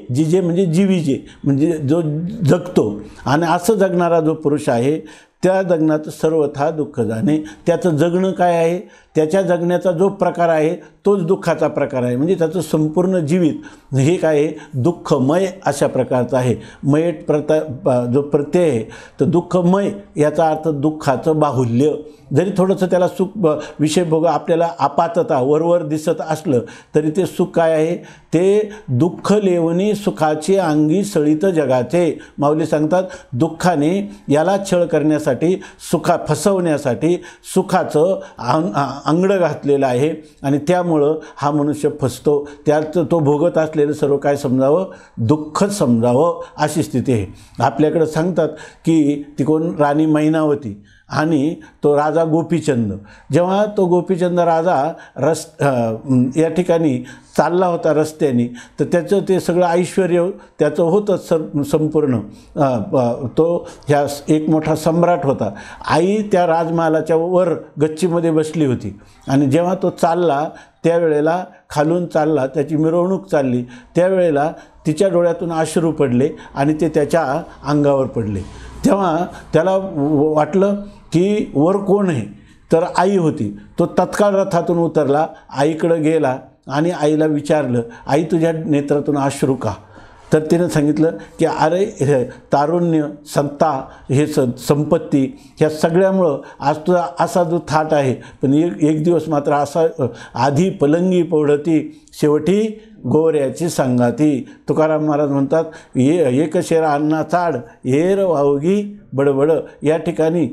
जिजे म्हणजे जीविजे म्हणजे जो जगतो, आणि असं जगणारा जो पुरुष आहे त्या जगण्याचं सर्वथा दुःख जाणे. त्याचं जगणं काय आहे, त्याच्या जगण्याचा जो प्रकार आहे तोच दुःखाचा प्रकार आहे. म्हणजे त्याचं संपूर्ण जीवित हे काय आहे, दुःखमय अशा प्रकारचं आहे. मयट जो प्रत्यय आहे तर दुःखमय याचा अर्थ दुःखाचं बाहुल्य. जरी थोडंसं त्याला सुख विषय भोग आपल्याला आपातता वरवर दिसत असलं तरी ते सुख काय आहे, ते दुःख लेवणी सुखाची अंगी सळीत जगाचे. माऊली सांगतात दुःखाने याला छळ करण्यासाठी, फसवण्यासाठी सुखाचं अंगड घातलेलं आहे आणि त्यामुळं हा मनुष्य फसतो. त्याचं तो भोगत असलेलं सर्व काय समजावं, दुःख समजावं अशी स्थिती आहे. आपल्याकडं सांगतात की ती कोण, राणी मैनावती आणि तो राजा गोपीचंद. जेव्हा तो गोपीचंद राजा या ठिकाणी चालला होता रस्त्याने, तर त्याचं ते सगळं ऐश्वर्य त्याचं होतं संपूर्ण. तो ह्या एक मोठा सम्राट होता. आई त्या राजमहालाच्या वर गच्चीमध्ये बसली होती आणि जेव्हा तो चालला त्यावेळेला खालून चालला, त्याची मिरवणूक चालली, त्यावेळेला तिच्या डोळ्यातून अश्रू पडले आणि ते त्याच्या अंगावर पडले. तेव्हा त्याला वाटलं की वर कोण आहे, तर आई होती. तो तत्काळ रथातून उतरला, आईकडं गेला आणि आईला विचारलं, आई तुझ्या नेत्रातून अश्रू का? तर तिनं सांगितलं की अरे तारुण्य, सत्ता, हे संपत्ती ह्या सगळ्यामुळं आज तुझा असा जो थाट आहे, पण एक दिवस मात्र असा आधी पलंगी पौढती शेवटी गोऱ्याची सांगाती. तुकाराम महाराज म्हणतात एक शेरा अन्ना चाड येर वावगी बडबड. या ठिकाणी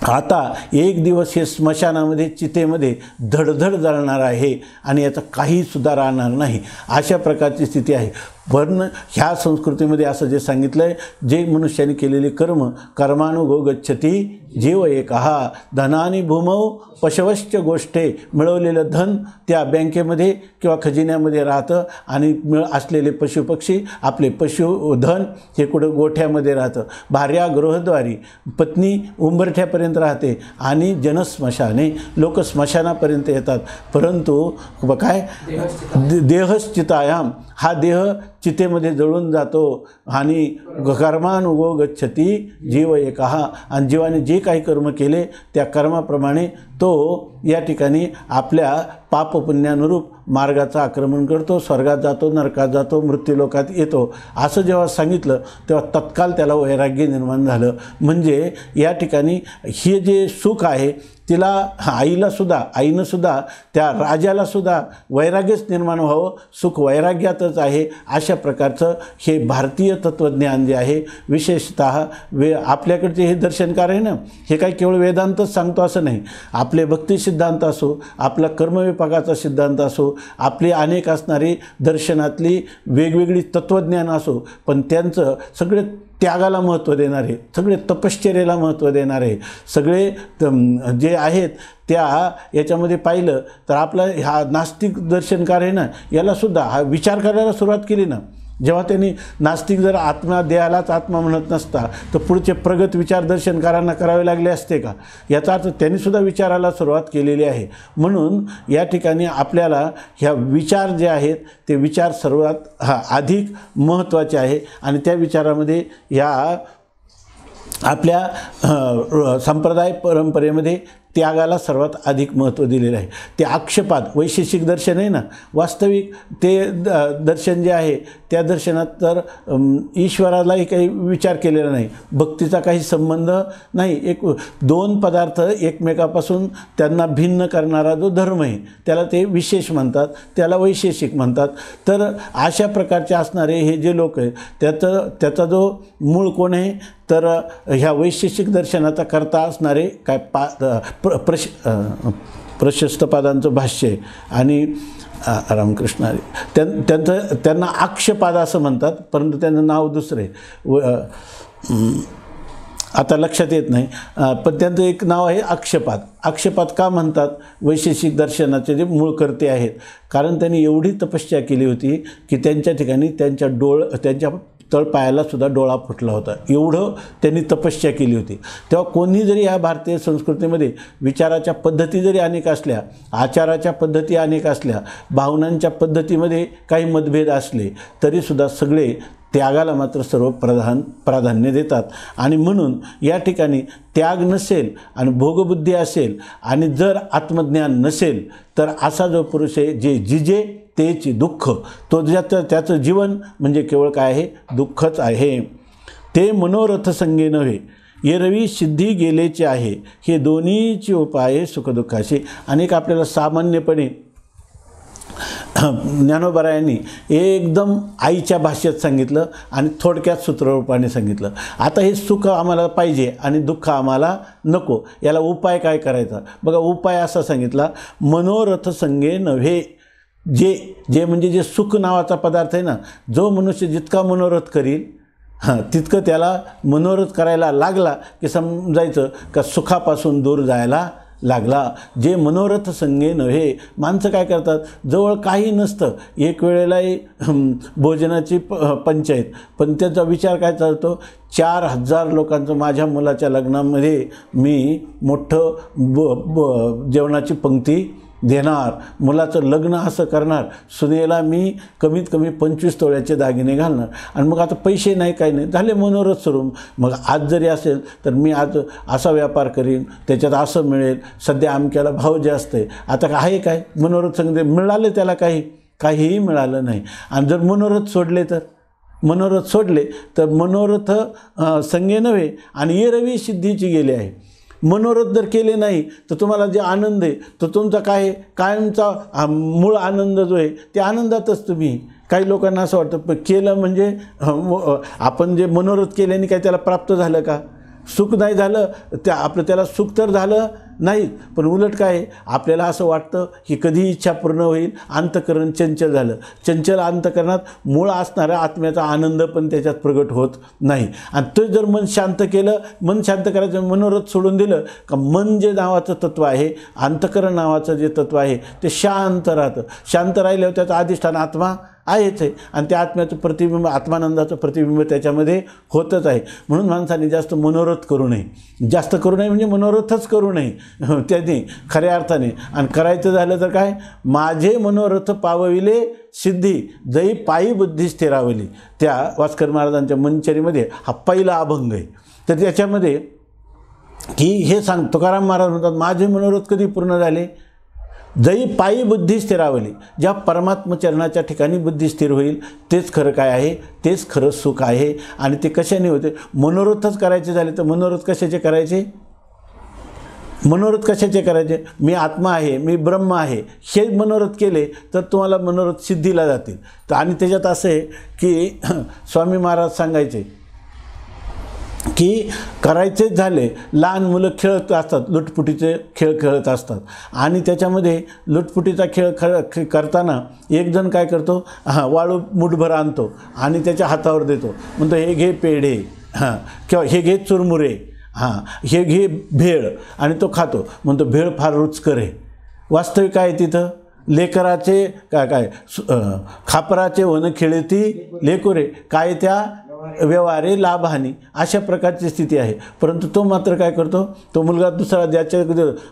आता एक दिवस हे स्मशानामध्ये चितेमध्ये धडधड जळणार आहे आणि याचा काही सुद्धा राहणार नाही, अशा प्रकारची स्थिती आहे. पण ह्या संस्कृतीमध्ये असं जे सांगितलं आहे, जे मनुष्याने केलेले कर्मानुगो गच्छती जीव एकहा धनानी भूमौ पशवश्च गोष्टे. मिळवलेलं धन त्या बँकेमध्ये किंवा खजिन्यामध्ये राहतं आणि असलेले पशुपक्षी आपले पशुधन हे कुठं गोठ्यामध्ये राहतं. भार्या गृहद्वारी, पत्नी उंबरठ्यापर्यंत राहते आणि जनस्मशाने, लोक स्मशानापर्यंत येतात. परंतु काय देहश्चितायाम, हा देह चितेमध्ये जळून जातो आणि कर्मानुगो गच्छती जीव एकहा. आणि जीवाने जे काही कर्म केले त्या कर्माप्रमाणे तो या ठिकाणी आपल्या पापपुण्यानुरूप मार्गाचं आक्रमण करतो, स्वर्गात जातो, नरकात जातो, मृत्यूलोकात येतो. असं जेव्हा सांगितलं तेव्हा तत्काल त्याला वैराग्य निर्माण झालं. म्हणजे या ठिकाणी हे जे सुख आहे तिला आईनं सुद्धा त्या राजालासुद्धा वैराग्यच निर्माण व्हावं, सुख वैराग्यातच आहे. अशा प्रकारचं हे भारतीय तत्त्वज्ञान जे आहे, विशेषतः आपल्याकडचे हे दर्शनकार आहे ना, हे काही केवळ वेदांतच सांगतो असं नाही. आपले भक्ती सिद्धांत असो, आपला कर्मविपाकाचा सिद्धांत असो, आपली अनेक असणारी दर्शनातली वेगवेगळी तत्त्वज्ञान असो, पण त्यांचं सगळे त्यागाला महत्त्व देणारे, सगळे तपश्चर्येला महत्त्व देणारे, सगळे जे आहेत त्या याच्यामध्ये पाहिलं तर आपला हा नास्तिक दर्शनकार आहे ना, यालासुद्धा हा विचार करायला सुरुवात केली ना. जेव्हा त्यांनी नास्तिक जर आत्मा देहालाच आत्मा म्हणत नसता तर पुढचे प्रगत विचार दर्शनकारांना करावे लागले असते का? याचा अर्थ त्यांनीसुद्धा विचाराला सुरुवात केलेली आहे. म्हणून या ठिकाणी आपल्याला ह्या विचार जे आहेत ते विचार सर्वात अधिक महत्त्वाचे आहे आणि त्या विचारामध्ये या आपल्या संप्रदाय परंपरेमध्ये त्यागाला सर्वात अधिक महत्त्व दिलेलं आहे. ते आक्षेपात वैशेषिक दर्शन आहे ना, वास्तविक ते दर्शन जे आहे त्या दर्शनात तर ईश्वरालाही काही विचार केलेला नाही, भक्तीचा काही संबंध नाही. दोन पदार्थ एकमेकापासून त्यांना भिन्न करणारा जो धर्म आहे त्याला ते विशेष म्हणतात, त्याला वैशेषिक म्हणतात. तर अशा प्रकारचे असणारे हे जे लोक आहेत त्याचा जो मूळ कोण आहे तर ह्या वैशेषिक दर्शनाचा करता असणारे काय प्रशस्त पादांचं भाष्य आहे आणि रामकृष्ण त्यांना आक्षेपाद असं म्हणतात, परंतु त्यांचं नाव दुसरं आहे, आता लक्षात येत नाही. पण त्यांचं एक नाव आहे आक्षेपाद. आक्षेपाद का म्हणतात? वैशेषिक दर्शनाचे जे मूळकर्ते आहेत, कारण त्यांनी एवढी तपस्या केली होती की त्यांच्या ठिकाणी त्यांच्या तळपायाला सुद्धा डोळा फुटला होता, एवढं त्यांनी तपस्या केली होती. तेव्हा कोणी जरी या भारतीय संस्कृतीमध्ये विचाराच्या पद्धती जरी अनेक असल्या, आचाराच्या पद्धती अनेक असल्या, भावनांच्या पद्धतीमध्ये काही मतभेद असले, तरीसुद्धा सगळे त्यागाला मात्र सर्व प्राधान्य देतात. आणि म्हणून या ठिकाणी त्याग नसेल आणि भोगबुद्धी असेल आणि जर आत्मज्ञान नसेल तर असा जो पुरुष आहे, जे जिजे तेची दुःख, तो त्याचं जीवन म्हणजे केवळ काय आहे, दुःखच आहे. ते मनोरथ संगे नव्हे, एरवी सिद्धी गेलेचे आहे, हे दोन्हीचे उपाय सुखदुःखाशी. अनेक आपल्याला सामान्यपणे ज्ञानोबरायांनी एकदम आईच्या भाषेत सांगितलं आणि थोडक्यात सूत्ररूपाने सांगितलं. आता हे सुख आम्हाला पाहिजे आणि दुःख आम्हाला नको, याला उपाय काय करायचा? बघा, उपाय असा सांगितला, मनोरथ संगे नव्हे. जे म्हणजे जे सुख नावाचा पदार्थ आहे ना, जो मनुष्य जितका मनोरथ करील तितकं त्याला मनोरथ करायला लागला की समजायचं का सुखापासून दूर जायला लागला. जे मनोरथ संगे नव्हे. माणसं काय करतात, जवळ काही नसतं, एक वेळेलाही भोजनाची पंचायत, पण त्याचा विचार काय चालतो, 4000 लोकांचं माझ्या मुलाच्या लग्नामध्ये मी मोठं जेवणाची पंक्ती देणार, मुलाचं लग्न असं करणार, सुनेला मी कमीत कमी 25 तोळ्याचे दागिने घालणार. आणि मग आता पैसे नाही, काही नाही, झाले मनोरथ सुरू. मग आज जरी असेल तर मी आज असा व्यापार करीन, त्याच्यात असं मिळेल, सध्या अमक्याला भाव जास्त आहे. आता आहे काय मनोरथ संगे मिळाले त्याला, काहीही मिळालं नाही. आणि जर मनोरथ सोडले तर मनोरथ संगे नव्हे आणि एरवी सिद्धीची गेले आहे. मनोरथ जर केले नाही तर तुम्हाला जे आनंद आहे तो तुमचा काय कायमचा मूळ आनंद जो आहे ते आनंदातच तुम्ही. काही लोकांना असं वाटतं पण केलं म्हणजे आपण जे मनोरथ केल्याने काय त्याला प्राप्त झालं का? सुख नाही झालं, त्याला सुख तर झालं नाही, पण उलट काय आपल्याला असं वाटतं की कधी इच्छा पूर्ण होईल, अंतःकरण चंचल झालं. चंचल अंतःकरणात मूळ असणारा आत्म्याचा आनंद पण त्याच्यात प्रगट होत नाही. आणि तो जर मन शांत केलं, मन शांत करायचं, मनोरथ सोडून दिलं का मन जे नावाचं तत्व आहे, अंतःकरण नावाचं जे तत्व आहे ते शांत राहतं. शांत राहिल्यावर त्याचं अधिष्ठान आत्मा आहेच आहे आणि त्या आत्म्याचं प्रतिबिंब, आत्मानंदाचं प्रतिबिंब त्याच्यामध्ये होतच आहे. म्हणून माणसाने जास्त मनोरथ करू नये. जास्त करू नये म्हणजे मनोरथच करू नये त्याने खऱ्या अर्थाने. आणि करायचं झालं तर काय, माझे मनोरथ पावविले सिद्धी, जई पायी बुद्धी स्थिरावली. त्या वास्कर महाराजांच्या मनचरीमध्ये हा पहिला अभंग आहे. तर त्याच्यामध्ये की हे सांग, तुकाराम महाराज म्हणतात, माझे मनोरथ कधी पूर्ण झाले, जई पायी बुद्धी स्थिरावली. ज्या परमात्मचरणाच्या ठिकाणी बुद्धी स्थिर होईल तेच खरं काय आहे, तेच खरं सुख आहे. आणि ते कशाने होते, मनोरथच करायचे झाले तर मनोरथ कशाचे करायचे, मनोरथ कशाचे करायचे, मी आत्मा आहे, मी ब्रह्म आहे, हे मनोरथ केले तर तुम्हाला मनोरथ सिद्धीला जातील. तर आणि त्याच्यात असं आहे की स्वामी महाराज सांगायचे की करायचेच झाले, लहान मुलं खेळत असतात, लुटपुटीचे खेळ खेळत असतात आणि त्याच्यामध्ये लुटपुटीचा खेळ करताना एक जण काय करतो, वाळू मुठभर आणतो आणि त्याच्या हातावर देतो, म्हणतो हे घे पेढे, किंवा हे घे चुरमुरे, हे घे भेळ, आणि तो खातो, म्हणतो भेळ फार रुचकर आहे. वास्तविक काय तिथं, लेकराचे काय खापराचे वन खेळती लेकुरे, काय त्या व्यवहारे लाभहानी, अशा प्रकारची स्थिती आहे. परंतु तो मात्र काय करतो, तो मुलगा दुसरा ज्याच्या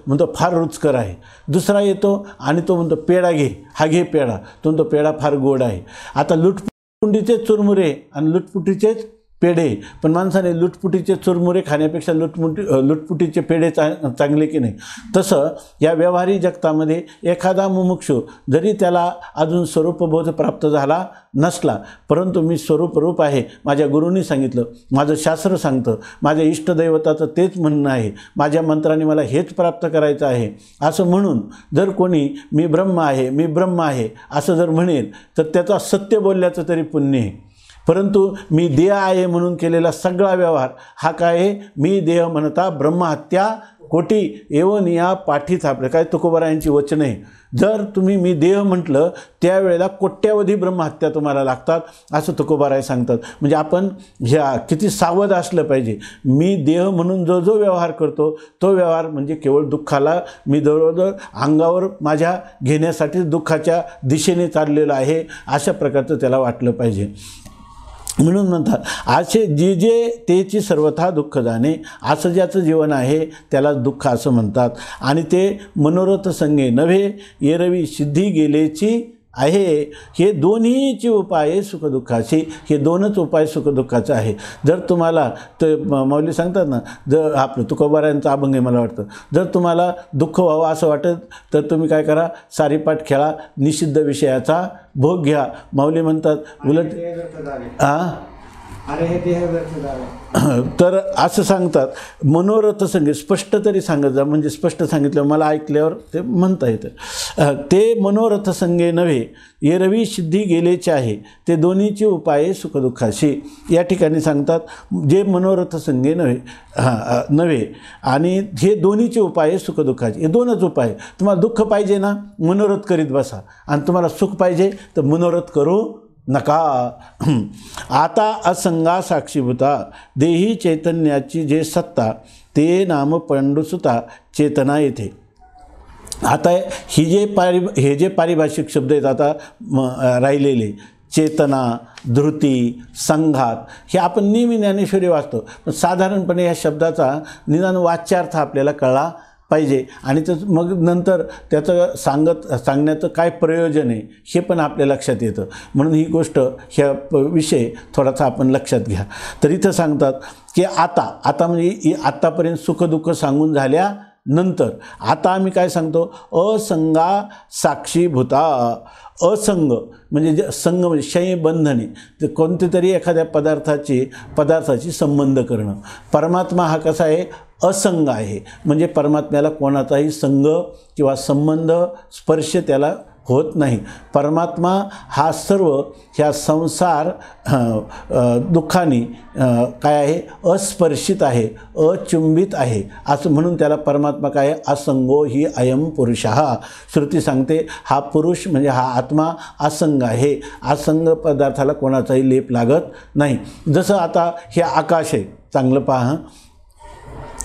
म्हणतो फार रुचकर आहे, दुसरा येतो आणि तो म्हणतो पेढा घे, हा घे पेढा, तो म्हणतो पेढा फार गोड आहे. आता लुटपुंडीचेच चुरमुरे आणि लुटपुटीचेच पेढे, पण माणसाने लुटपुटीचे चुरमुरे खाण्यापेक्षा लुटपुटीचे पेढे चांगले की नाही. तसं या व्यवहारी जगतामध्ये एखादा मुमुक्षू जरी त्याला अजून स्वरूपबोध प्राप्त झाला नसला, परंतु मी स्वरूपरूप आहे, माझ्या गुरूंनी सांगितलं, माझं शास्त्र सांगतं, माझ्या इष्टदैवताचं तेच म्हणणं आहे, माझ्या मंत्राने मला हेच प्राप्त करायचं आहे, असं म्हणून जर कोणी मी ब्रह्म आहे, मी ब्रह्म आहे असं जर म्हणेल तर त्याचा सत्य बोलल्याचं तरी पुण्य आहे. परंतु मी देह आहे म्हणून केलेला सगळा व्यवहार हा काय आहे, मी देह म्हणता ब्रह्महत्या कोटी एवनिया पाठी थापले, काय तुकोबारायांची वचन आहे. जर तुम्ही मी देह म्हटलं त्यावेळेला कोट्यावधी ब्रह्महत्या तुम्हाला लागतात असं तुकोबाराय सांगतात. म्हणजे आपण ह्या किती सावध असलं पाहिजे. मी देह म्हणून जो जो व्यवहार करतो तो व्यवहार म्हणजे केवळ दुःखाला मी जवळजवळ अंगावर माझ्या घेण्यासाठी दुःखाच्या दिशेने चाललेलं आहे अशा प्रकारचं त्याला वाटलं पाहिजे. म्हणून म्हणतात असे जे जे तेची सर्वथा दुःख जाणे, असं ज्याचं जीवन आहे त्याला दुःख असं म्हणतात. आणि ते मनोरथ संगे नव्हे एरवी सिद्धी गेलेची आहे. हे दोन्हीचे उपाय सुखदुःखाचे, हे दोनच उपाय सुखदुःखाचे आहे. जर तुम्हाला तर माऊली सांगतात ना, जर आपलं तुकोबारायांचा अभंग आहे मला वाटतं, जर तुम्हाला दुःख व्हावं असं वाटत तर तुम्ही काय करा, सारीपाट खेळा, निषिद्ध विषयाचा भोग घ्या. माऊली म्हणतात उलट तर असं सांगतात मनोरथ संगे, स्पष्ट तरी सांगत जा, म्हणजे स्पष्ट सांगितलं मला ऐकल्यावर ते म्हणता येतं. ते मनोरथ संगे नव्हे एरवी सिद्धी गेलेचे आहे, ते दोन्हीचे उपाय सुखदुःखाशी. या ठिकाणी सांगतात जे मनोरथ संगे नव्हे आणि हे दोन्हीचे उपाय सुखदुःखाचे. हे दोनच उपाय. तुम्हाला दुःख पाहिजे ना, मनोरथ करीत बसा, आणि तुम्हाला सुख पाहिजे तर मनोरथ करू नका. आता असंगा साक्षीभूता देही चैतन्याची जे सत्ता, ते नाम पंडुसुता चेतना येथे. आता हे जे पारिभाषिक शब्द आहेत आता राहिलेले, चेतना, धृती, संघात, हे आपण नेहमी ज्ञानेश्वरी वाचतो, पण साधारणपणे या शब्दाचा निदान वाच्यार्थ आपल्याला कळला पाहिजे. आणि तर मग नंतर त्याचं सांगण्याचं काय प्रयोजन आहे हे पण आपल्या लक्षात येतं. म्हणून ही गोष्ट, ह्या विषय थोडासा आपण लक्षात घ्या. तर इथं सांगतात की आता म्हणजे आत्तापर्यंत सुखदुःख सांगून झाल्यानंतर आता आम्ही काय सांगतो, असंगा साक्षीभूता. असंग म्हणजे संग म्हणजे शय बंधने, ते कोणते तरी एखाद्या पदार्थाची संबंध करणं. परमात्मा हा कसा आहे, असंग आहे, म्हणजे परमात्म्याला कोणाचाही संग किंवा संबंध स्पर्श त्याला होत नाही. परमात्मा हा सर्व ह्या संसार दुःखाने काय आहे, अस्पर्शित आहे, अचुंबित आहे, असं म्हणून त्याला परमात्मा काय आहे, असंगो ही अयम पुरुषः. श्रुती सांगते हा पुरुष म्हणजे हा आत्मा असंग आहे. असंग पदार्थाला कोणाचाही लेप लागत नाही. जसं आता हे आकाश आहे, चांगलं पहा,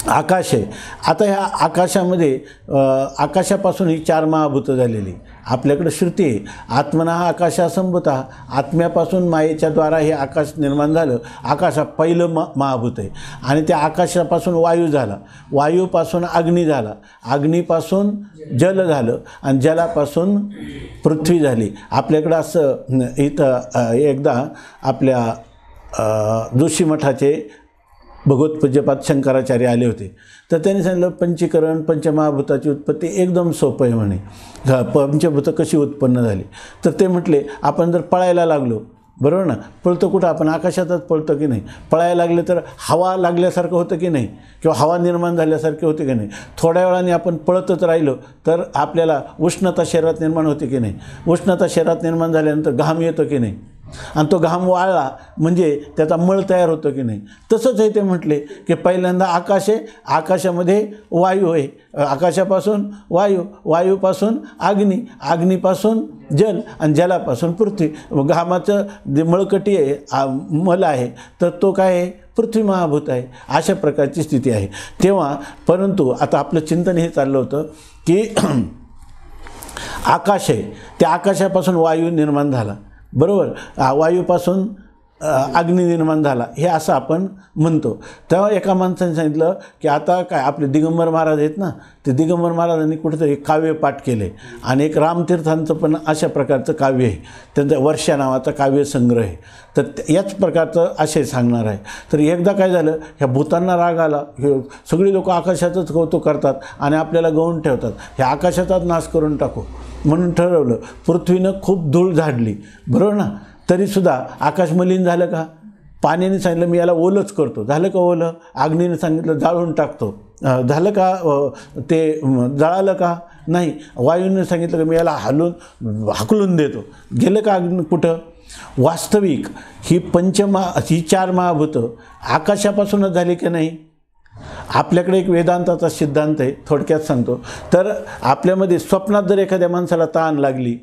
आकाश आहे. आता ह्या आकाशामध्ये आकाशापासून ही 4 महाभूतं झालेली आपल्याकडे श्रुती आहे. आत्मना आकाशा संभूता, आत्म्यापासून मायेच्या द्वारा हे आकाश निर्माण झालं. आकाश हा पहिलं महाभूत आहे. आणि त्या आकाशापासून वायू झाला, वायूपासून अग्नी झाला, अग्नीपासून जल झालं, आणि जलापासून पृथ्वी झाली. आपल्याकडं असं इथं एकदा आपल्या जोशी मठाचे भगवत पूज्यपाद शंकराचार्य आले होते. तर त्यांनी सांगितलं पंचीकरण पंचमहाभूताची उत्पत्ती एकदम सोपं आहे म्हणे. पंचभूतं कशी उत्पन्न झाली, तर ते म्हटले आपण जर पळायला लागलो, बरोबर ना, पळतो कुठं आपण, आकाशातच पळतो की नाही. पळायला लागले तर हवा लागल्यासारखं होतं की नाही, किंवा हवा निर्माण झाल्यासारखे होते की नाही. थोड्या वेळाने आपण पळतच राहिलो तर आपल्याला उष्णता शरीरात निर्माण होते की नाही. उष्णता शरीरात निर्माण झाल्यानंतर घाम येतो की नाही, आणि तो घाम वाळला म्हणजे त्याचा मळ तयार होतो की नाही. तसंच आहे ते म्हटले की पहिल्यांदा आकाश आहे, आकाशामध्ये वायू आहे, आकाशापासून वायू, वायूपासून अग्नी, अग्नीपासून जल, आणि जलापासून पृथ्वी. घामाचं जे मळकटी आहे, मल आहे, तर तो काय आहे, पृथ्वी महाभूत आहे. अशा प्रकारची स्थिती आहे. तेव्हा परंतु आता आपलं चिंतन हे चाललं होतं की आकाश आहे, त्या आकाशापासून वायू निर्माण झाला, बरोबर, वायूपासून अग्नी निर्माण झाला, हे असं आपण म्हणतो. तेव्हा एका माणसाने सांगितलं की आता काय आपले दिगंबर महाराज आहेत ना, ते दिगंबर महाराजांनी कुठेतरी काव्य पाठ केले, आणि एक रामतीर्थांचं पण अशा प्रकारचं काव्य आहे, त्यांचा वर्षा नावाचा काव्यसंग्रह आहे. तर याच प्रकारचं आशय सांगणार आहे. तर एकदा काय झालं, ह्या भूतांना राग आला, हे सगळी लोक आकाशाचंच कौतुक करतात आणि आपल्याला गवून ठेवतात, ह्या आकाशाचाच नाश करून टाकू म्हणून ठरवलं. पृथ्वीनं खूप धूळ झाडली, बरोबर ना, तरीसुद्धा आकाश मलिन झालं का. पाण्याने सांगितलं मी याला ओलंच करतो, झालं का ओलं. अग्नीने सांगितलं जाळून टाकतो, झालं का ते जळालं का, नाही. वायूने सांगितलं की मी याला हाकलून देतो, गेलं का अग्नी कुठं. वास्तविक ही ही 4 महाभूतं आकाशापासूनच झाली की नाही. आपल्याकडे एक वेदांताचा सिद्धांत आहे, थोडक्यात सांगतो. तर आपल्यामध्ये स्वप्नात जर एखाद्या माणसाला तहान लागली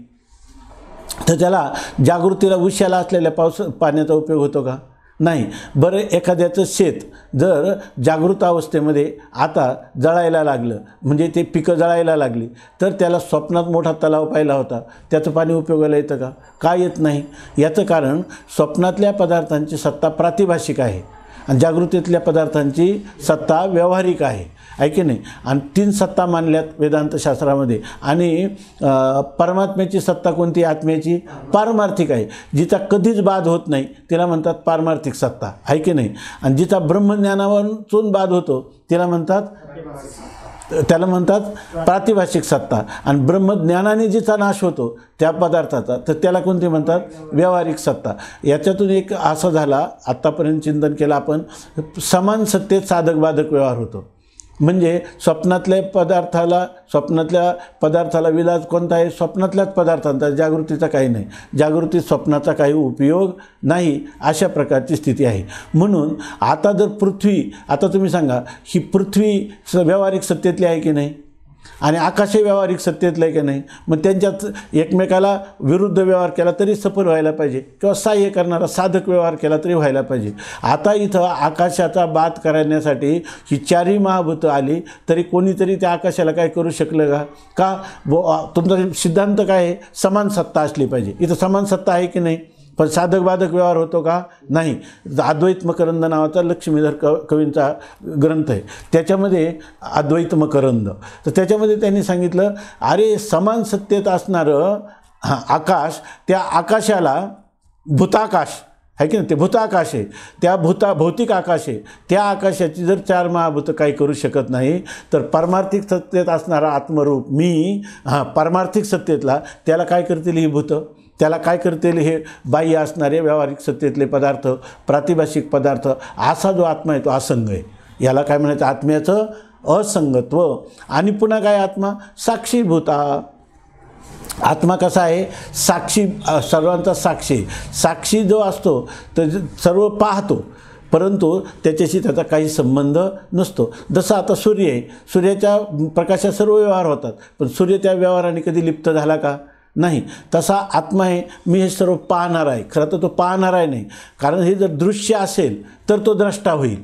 तर त्याला जागृतीला उश्याला असलेल्या पाण्याचा उपयोग होतो का, नाही. बरं, एखाद्याचं शेत जर जागृत अवस्थेमध्ये आता जळायला लागलं, म्हणजे ते पिकं जळायला लागली, तर त्याला स्वप्नात मोठा तलाव पाहिला होता, त्याचं पाणी उपयोगाला येतं का? का येत नाही? याचं कारण स्वप्नातल्या पदार्थांची सत्ता प्रातिभाषिक आहे आणि जागृतीतल्या पदार्थांची सत्ता व्यावहारिक आहे की नाही. आणि 3 सत्ता मानल्यात वेदांतशास्त्रामध्ये. आणि परमात्म्याची सत्ता कोणती? आत्म्याची पारमार्थिक आहे. जिचा कधीच बाध होत नाही तिला म्हणतात पारमार्थिक सत्ता, आहे की नाही. आणि जिचा ब्रह्मज्ञानावरून बाध होतो त्याला म्हणतात प्रातिभाषिक सत्ता. आणि ब्रह्मज्ञानाने जिचा नाश होतो त्या पदार्थाचा, तर त्याला कोणते म्हणतात? व्यावहारिक सत्ता. याच्यातून एक असं झाला, आत्तापर्यंत चिंतन केलं आपण, समान सत्तेत साधक बाधक व्यवहार होतो. म्हणजे स्वप्नातल्या पदार्थाला विलाज कोणता आहे? स्वप्नातल्याच पदार्थांचा, जागृतीचा काही नाही. जागृतीत स्वप्नाचा काही उपयोग नाही, अशा प्रकारची स्थिती आहे. म्हणून आता जर पृथ्वी, आता तुम्ही सांगा, ही पृथ्वी व्यावहारिक सत्तेतली आहे की नाही आणि आकाश व्यावहारिक सत्तेतलं आहे की नाही? मग त्यांच्यात एकमेकाला विरुद्ध व्यवहार केला तरी सफल व्हायला पाहिजे, किंवा सहाय्य करणारा साधक व्यवहार केला तरी व्हायला पाहिजे. आता इथं आकाशाचा बाध करण्यासाठी ही 4ही महाभूतं आली, तरी कोणीतरी त्या आकाशाला काय करू शकलं का? तुमचा सिद्धांत काय आहे? समान सत्ता असली पाहिजे. इथं समान सत्ता आहे की नाही? पण साधक बाधक व्यवहार होतो का? नाही. अद्वैत मकरंद नावाचा लक्ष्मीधर कवींचा ग्रंथ आहे, त्याच्यामध्ये अद्वैत मकरंद, तर त्याच्यामध्ये त्यांनी सांगितलं, अरे समान सत्तेत असणारं आकाश, त्या आकाशाला भूताकाश आहे की नाही, ते भूताकाश आहे, त्या भौतिक आकाश आहे, त्या आकाशाची जर 4 महाभूतं काही करू शकत नाही, तर पारमार्थिक सत्तेत असणारा आत्मरूप मी, पारमार्थिक सत्तेतला, त्याला काय करतील ही भूतं? त्याला काय करतील हे बाह्य असणारे व्यावहारिक सत्तेतले पदार्थ, प्रातिभाषिक पदार्थ? असा जो आत्मा आहे तो असंग आहे. याला काय म्हणायचं? आत्म्याचं असंगत्व. आणि पुन्हा काय? आत्मा साक्षीभूता. आत्मा कसा आहे? साक्षी, सर्वांचा साक्षी. साक्षी जो असतो तर सर्व पाहतो, परंतु त्याच्याशी त्याचा काही संबंध नसतो. जसं आता सूर्य आहे, सूर्याच्या प्रकाशात सर्व व्यवहार होतात, पण सूर्य त्या व्यवहाराने कधी लिप्त झाला का? नाही. तसा आत्मा आहे, मी हे सर्व पाहणार आहे. खरं तर तो पाहणार आहे नाही, कारण हे जर दृश्य असेल तर तो द्रष्टा होईल,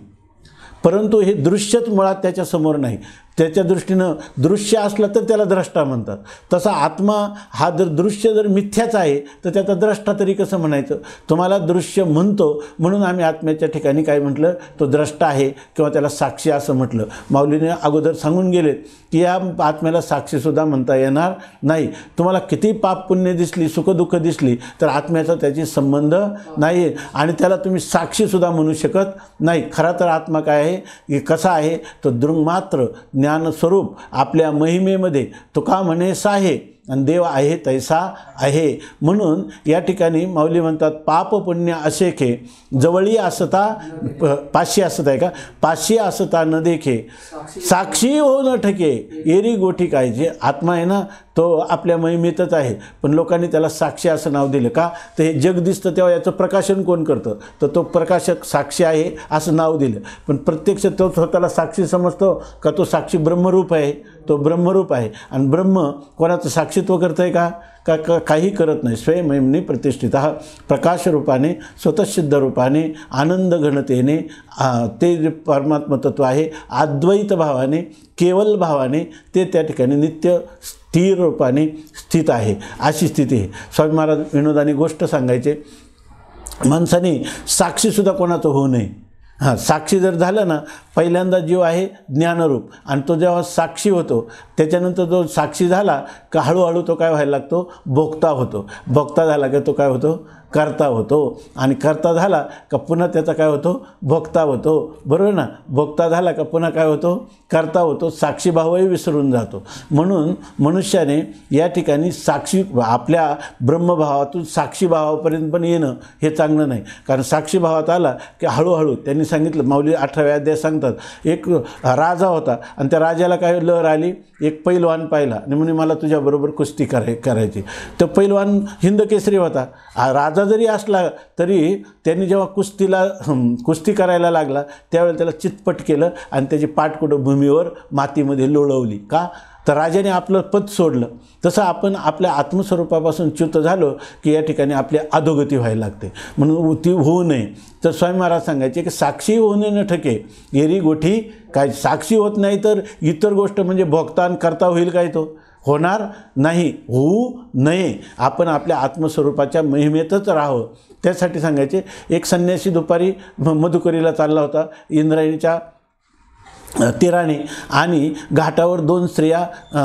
परंतु हे दृश्यच मुळात त्याच्यासमोर नाही. त्याच्या दृष्टीनं दृश्य असलं तर त्याला द्रष्टा म्हणतात. तसा आत्मा हा जर दृश्य जर मिथ्याच आहे तर त्याचा द्रष्टा तरी कसं म्हणायचं? तुम्हाला दृश्य म्हणतो म्हणून आम्ही आत्म्याच्या ठिकाणी काय म्हटलं? तो द्रष्टा आहे किंवा त्याला साक्षी असं म्हटलं. माऊलीने अगोदर सांगून गेलेत की या आत्म्याला साक्षीसुद्धा म्हणता येणार नाही. तुम्हाला किती पाप पुण्य दिसली, सुखदुःख दिसली, तर आत्म्याचा त्याची संबंध नाही आणि त्याला तुम्ही साक्षीसुद्धा म्हणू शकत नाही. खरा तर आत्मा काय आहे? की कसा आहे? तो दृंगमात्र ज्ञानस्वरूप आपल्या महिमेमध्ये तुका म्हणे साहे आणि देव आहे तैसा आहे. म्हणून या ठिकाणी माऊली म्हणतात, पाप पुण्य असेखे जवळी असता, पाशी असत आहे का? पाशी असता न देखे साक्षी हो न ठके एरी गोठी काय. जे आत्मा आहे ना तो आपल्या महिमेतच आहे, पण लोकांनी त्याला साक्षी असं नाव दिलं का? तर हे जग दिसतं तेव्हा याचं प्रकाशन कोण करतं? तर तो प्रकाशक साक्षी आहे असं नाव दिलं, पण प्रत्यक्ष तो स्वतःला साक्षी समजतो का? तो साक्षी ब्रह्मरूप आहे, तो ब्रह्मरूप आहे. आणि ब्रह्म कोणाचं साक्षीत्व करतं आहे का? काही करत नाही. स्वयंमहिमनी प्रतिष्ठित प्रकाश रूपाने, स्वतःसिद्ध रूपाने, आनंद घनतेने ते जे परमात्म तत्व आहे अद्वैत भावाने, केवल भावाने ते त्या ठिकाणी नित्य स्थिर रूपाने स्थित आहे. अशी स्थिती आहे. स्वामी महाराज विनोदाने गोष्ट सांगायचे, माणसाने साक्षीसुद्धा कोणाचं होऊ नये. साक्षी जर झालं ना, पहिल्यांदा जीव आहे ज्ञानरूप, आणि तो जेव्हा साक्षी होतो त्याच्यानंतर जो साक्षी झाला का हळूहळू तो काय व्हायला लागतो? भोक्ता होतो. भोक्ता झाला का तो काय होतो? कर्ता होतो. आणि कर्ता झाला का पुन्हा त्याचा काय होतो? भोक्ता होतो. बरोबर ना? भोक्ता झाला का पुन्हा काय होतो? कर्ता होतो. साक्षीभावही विसरून जातो. म्हणून मनुष्याने या ठिकाणी साक्षी, आपल्या ब्रह्मभावातून साक्षीभावापर्यंत पण येणं हे चांगलं नाही. कारण साक्षीभावात आला की हळूहळू, त्यांनी सांगितलं, माऊली 18व्या अध्याय सांगतात, एक राजा होता आणि त्या राजाला काय लहर आली, एक पैलवान पाहिला आणि म्हणे मला तुझ्याबरोबर कुस्ती करायची. तो पैलवान हिंदकेसरी होता. राजा जरी असला तरी त्यांनी जेव्हा कुस्ती करायला लागला त्यावेळेला त्याला चितपट केलं आणि त्याची पाठकुडं भूमीवर मातीमध्ये लोळवली. का? तर राजाने आपलं पद सोडलं, तसं आपण आपल्या आत्मस्वरूपापासून च्युत झालो की या ठिकाणी आपली अधोगती व्हायला लागते. म्हणून ती होऊ नये. तर स्वामी महाराज सांगायचे की साक्षी होणे न ठके एरी गोठी काय. साक्षी होत नाही तर इतर गोष्ट म्हणजे भोगता आणि करता होईल काय, तो होणार नाही, होऊ नये. आपण आपल्या आत्मस्वरूपाच्या महिमेतच राहावं. त्यासाठी सांगायचे, एक संन्यासी दुपारी मधुकरीला चालला होता इंद्रायणीच्या तीराने, आणि घाटावर 2 स्त्रिया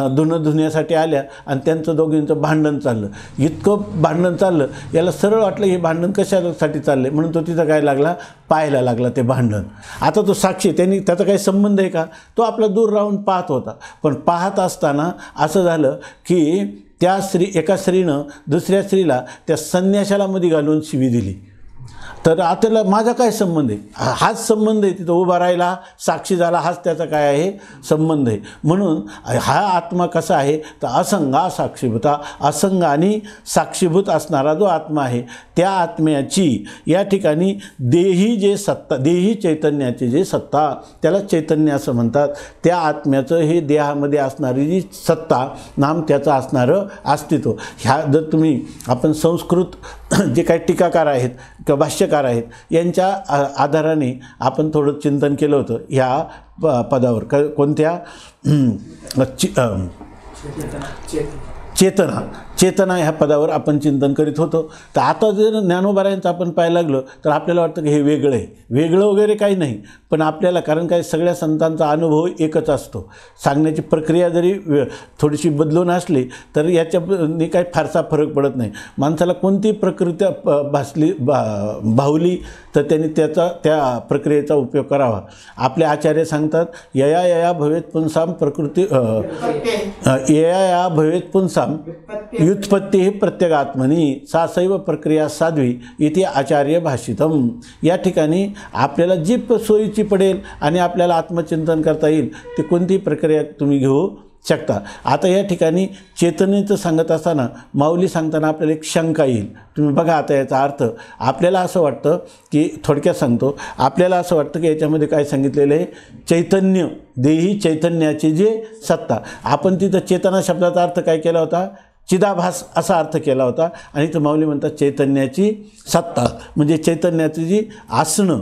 धुण्यासाठी आल्या आणि त्यांचं दोघींचं भांडण चाललं. इतकं भांडण चाललं, याला सरळ वाटलं हे भांडण कशासाठी चाललं आहे, म्हणून तो तिथं काय लागला, पाहायला लागला ते भांडण. आता तो साक्षी, त्यांनी त्याचा काही संबंध आहे का, तो आपला दूर राहून पाहत होता. पण पाहत असताना असं झालं की त्या एका स्त्रीनं दुसऱ्या स्त्रीला त्या संन्याशाला मध्ये घालून शिवी दिली. तर आता माझा काय संबंध आहे, हाच संबंध आहे, तिथं उभा राहिला, साक्षी झाला, हाच त्याचा काय आहे, संबंध आहे. म्हणून हा आत्मा कसा आहे तर असंगा साक्षीभूता, असंग आणि साक्षीभूत असणारा जो आत्मा आहे, त्या आत्म्याची या ठिकाणी देही जे सत्ता, देही चैतन्याची जे सत्ता, त्याला चैतन्य असं म्हणतात. त्या आत्म्याचं हे देहामध्ये असणारी जी सत्ता, नाम त्याचं असणारं अस्तित्व. ह्या जर तुम्ही आपण संस्कृत जे काही टीकाकार आहेत किंवा भाष्यकार आहेत यांच्या आधाराने आपण थोडं चिंतन केलं होतं ह्या पदावर. कोणत्या चेतना ह्या पदावर आपण चिंतन करीत होतो. तर आता जर ज्ञानोबारायांचं आपण पाहायला लागलो तर आपल्याला वाटतं की हे वेगळं आहे. वेगळं वगैरे काही नाही, पण आपल्याला, कारण काय, सगळ्या संतांचा अनुभव एकच असतो. सांगण्याची प्रक्रिया जरी थोडीशी बदलून असली तर याच्याने काही फारसा फरक पडत नाही. माणसाला कोणती प्रकृती भावली तर त्यांनी त्या प्रक्रियेचा उपयोग करावा. आपले आचार्य सांगतात, यया यया भवेत पुंसाम प्रकृती यया या भवेत पुंसाम व्युत्पत्ती ही प्रत्येगात्मनी सासैव प्रक्रिया साध्वी इथे आचार्य भाषितम. या ठिकाणी आपल्याला जी सोयीची पडेल आणि आपल्याला आत्मचिंतन करता येईल ती कोणती प्रक्रिया तुम्ही घेऊ शकता. आता या ठिकाणी चेतनेचं सांगत असताना माऊली सांगताना आपल्याला एक शंका येईल. तुम्ही बघा, आता याचा अर्थ आपल्याला असं वाटतं की, थोडक्यात सांगतो, आपल्याला असं वाटतं की याच्यामध्ये काय सांगितलेलं आहे, चैतन्य, देही चैतन्याची जे सत्ता. आपण तिथं चेतना शब्दाचा अर्थ काय केला होता, चिदाभास असा अर्थ केला होता. आणि इथं माऊली म्हणतात चैतन्याची सत्ता, म्हणजे चैतन्याची जी आसनं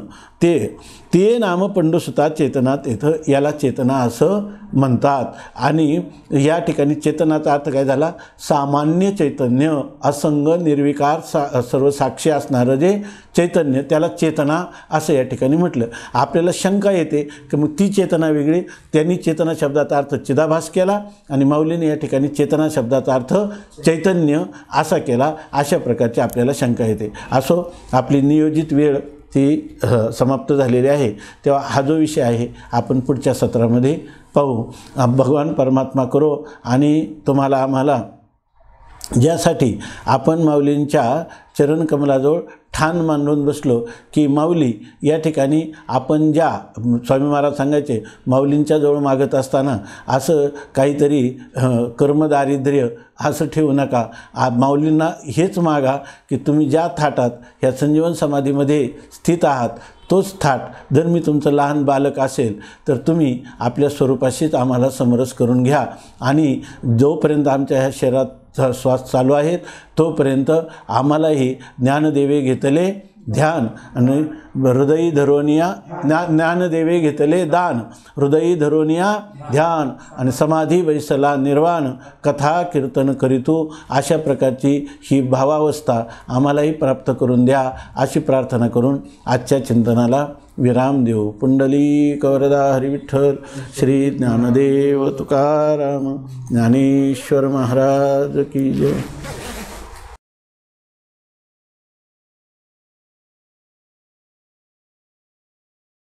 ते नाम पंडुसुता चेतना तेथं, याला चेतना असं म्हणतात. आणि या ठिकाणी चेतनाचा अर्थ काय झाला, सामान्य चैतन्य, असंग निर्विकार सर्व साक्षी असणारं जे चैतन्य, त्याला चेतना असं या ठिकाणी म्हटलं. आपल्याला शंका येते की मग ती चेतना वेगळी. त्यांनी चेतना शब्दाचा अर्थ चिदाभास केला आणि माऊलीने या ठिकाणी चेतना शब्दाचा अर्थ चैतन्य असा केला. अशा प्रकारची आपल्याला शंका येते. असो, आपली नियोजित वेळ ती समाप्त झालेली आहे. तेव्हा हा जो विषय आहे आपण पुढच्या सत्रामध्ये पाहू. भगवान परमात्मा करो आणि तुम्हाला आम्हाला ज्यासाठी आपण माऊलींच्या चरणकमलाजवळ ठाण मांडून बसलो की माऊली या ठिकाणी आपण ज्या, स्वामी महाराज सांगायचे, माऊलींच्या जवळ मागत असताना असं काहीतरी कर्मदारिद्र्य असं ठेवू नका. माऊलींना हेच मागा की तुम्ही ज्या थाटात ह्या संजीवन समाधीमध्ये स्थित आहात तोच थाट जर मी तुमचं लहान बालक असेल तर तुम्ही आपल्या स्वरूपाशीच आम्हाला समरस करून घ्या. आणि जोपर्यंत आमच्या ह्या शरीरात श्वास चालू आहेत तोपर्यंत आम्हालाही ज्ञानदेवे घेतले ध्यान आणि हृदयी धरोनिया ज्ञानदेवे घेतले दान, हृदयी धरोनिया ध्यान आणि समाधी वैसला निर्वाण, कथा कीर्तन करीतू. अशा प्रकारची ही भावावस्था आम्हालाही प्राप्त करून द्या अशी प्रार्थना करून आजच्या चिंतनाला विराम देऊ. पुंडलिक वरदा हरिविठ्ठल श्री ज्ञानदेव तुकाराम ज्ञानेश्वर महाराज की जय.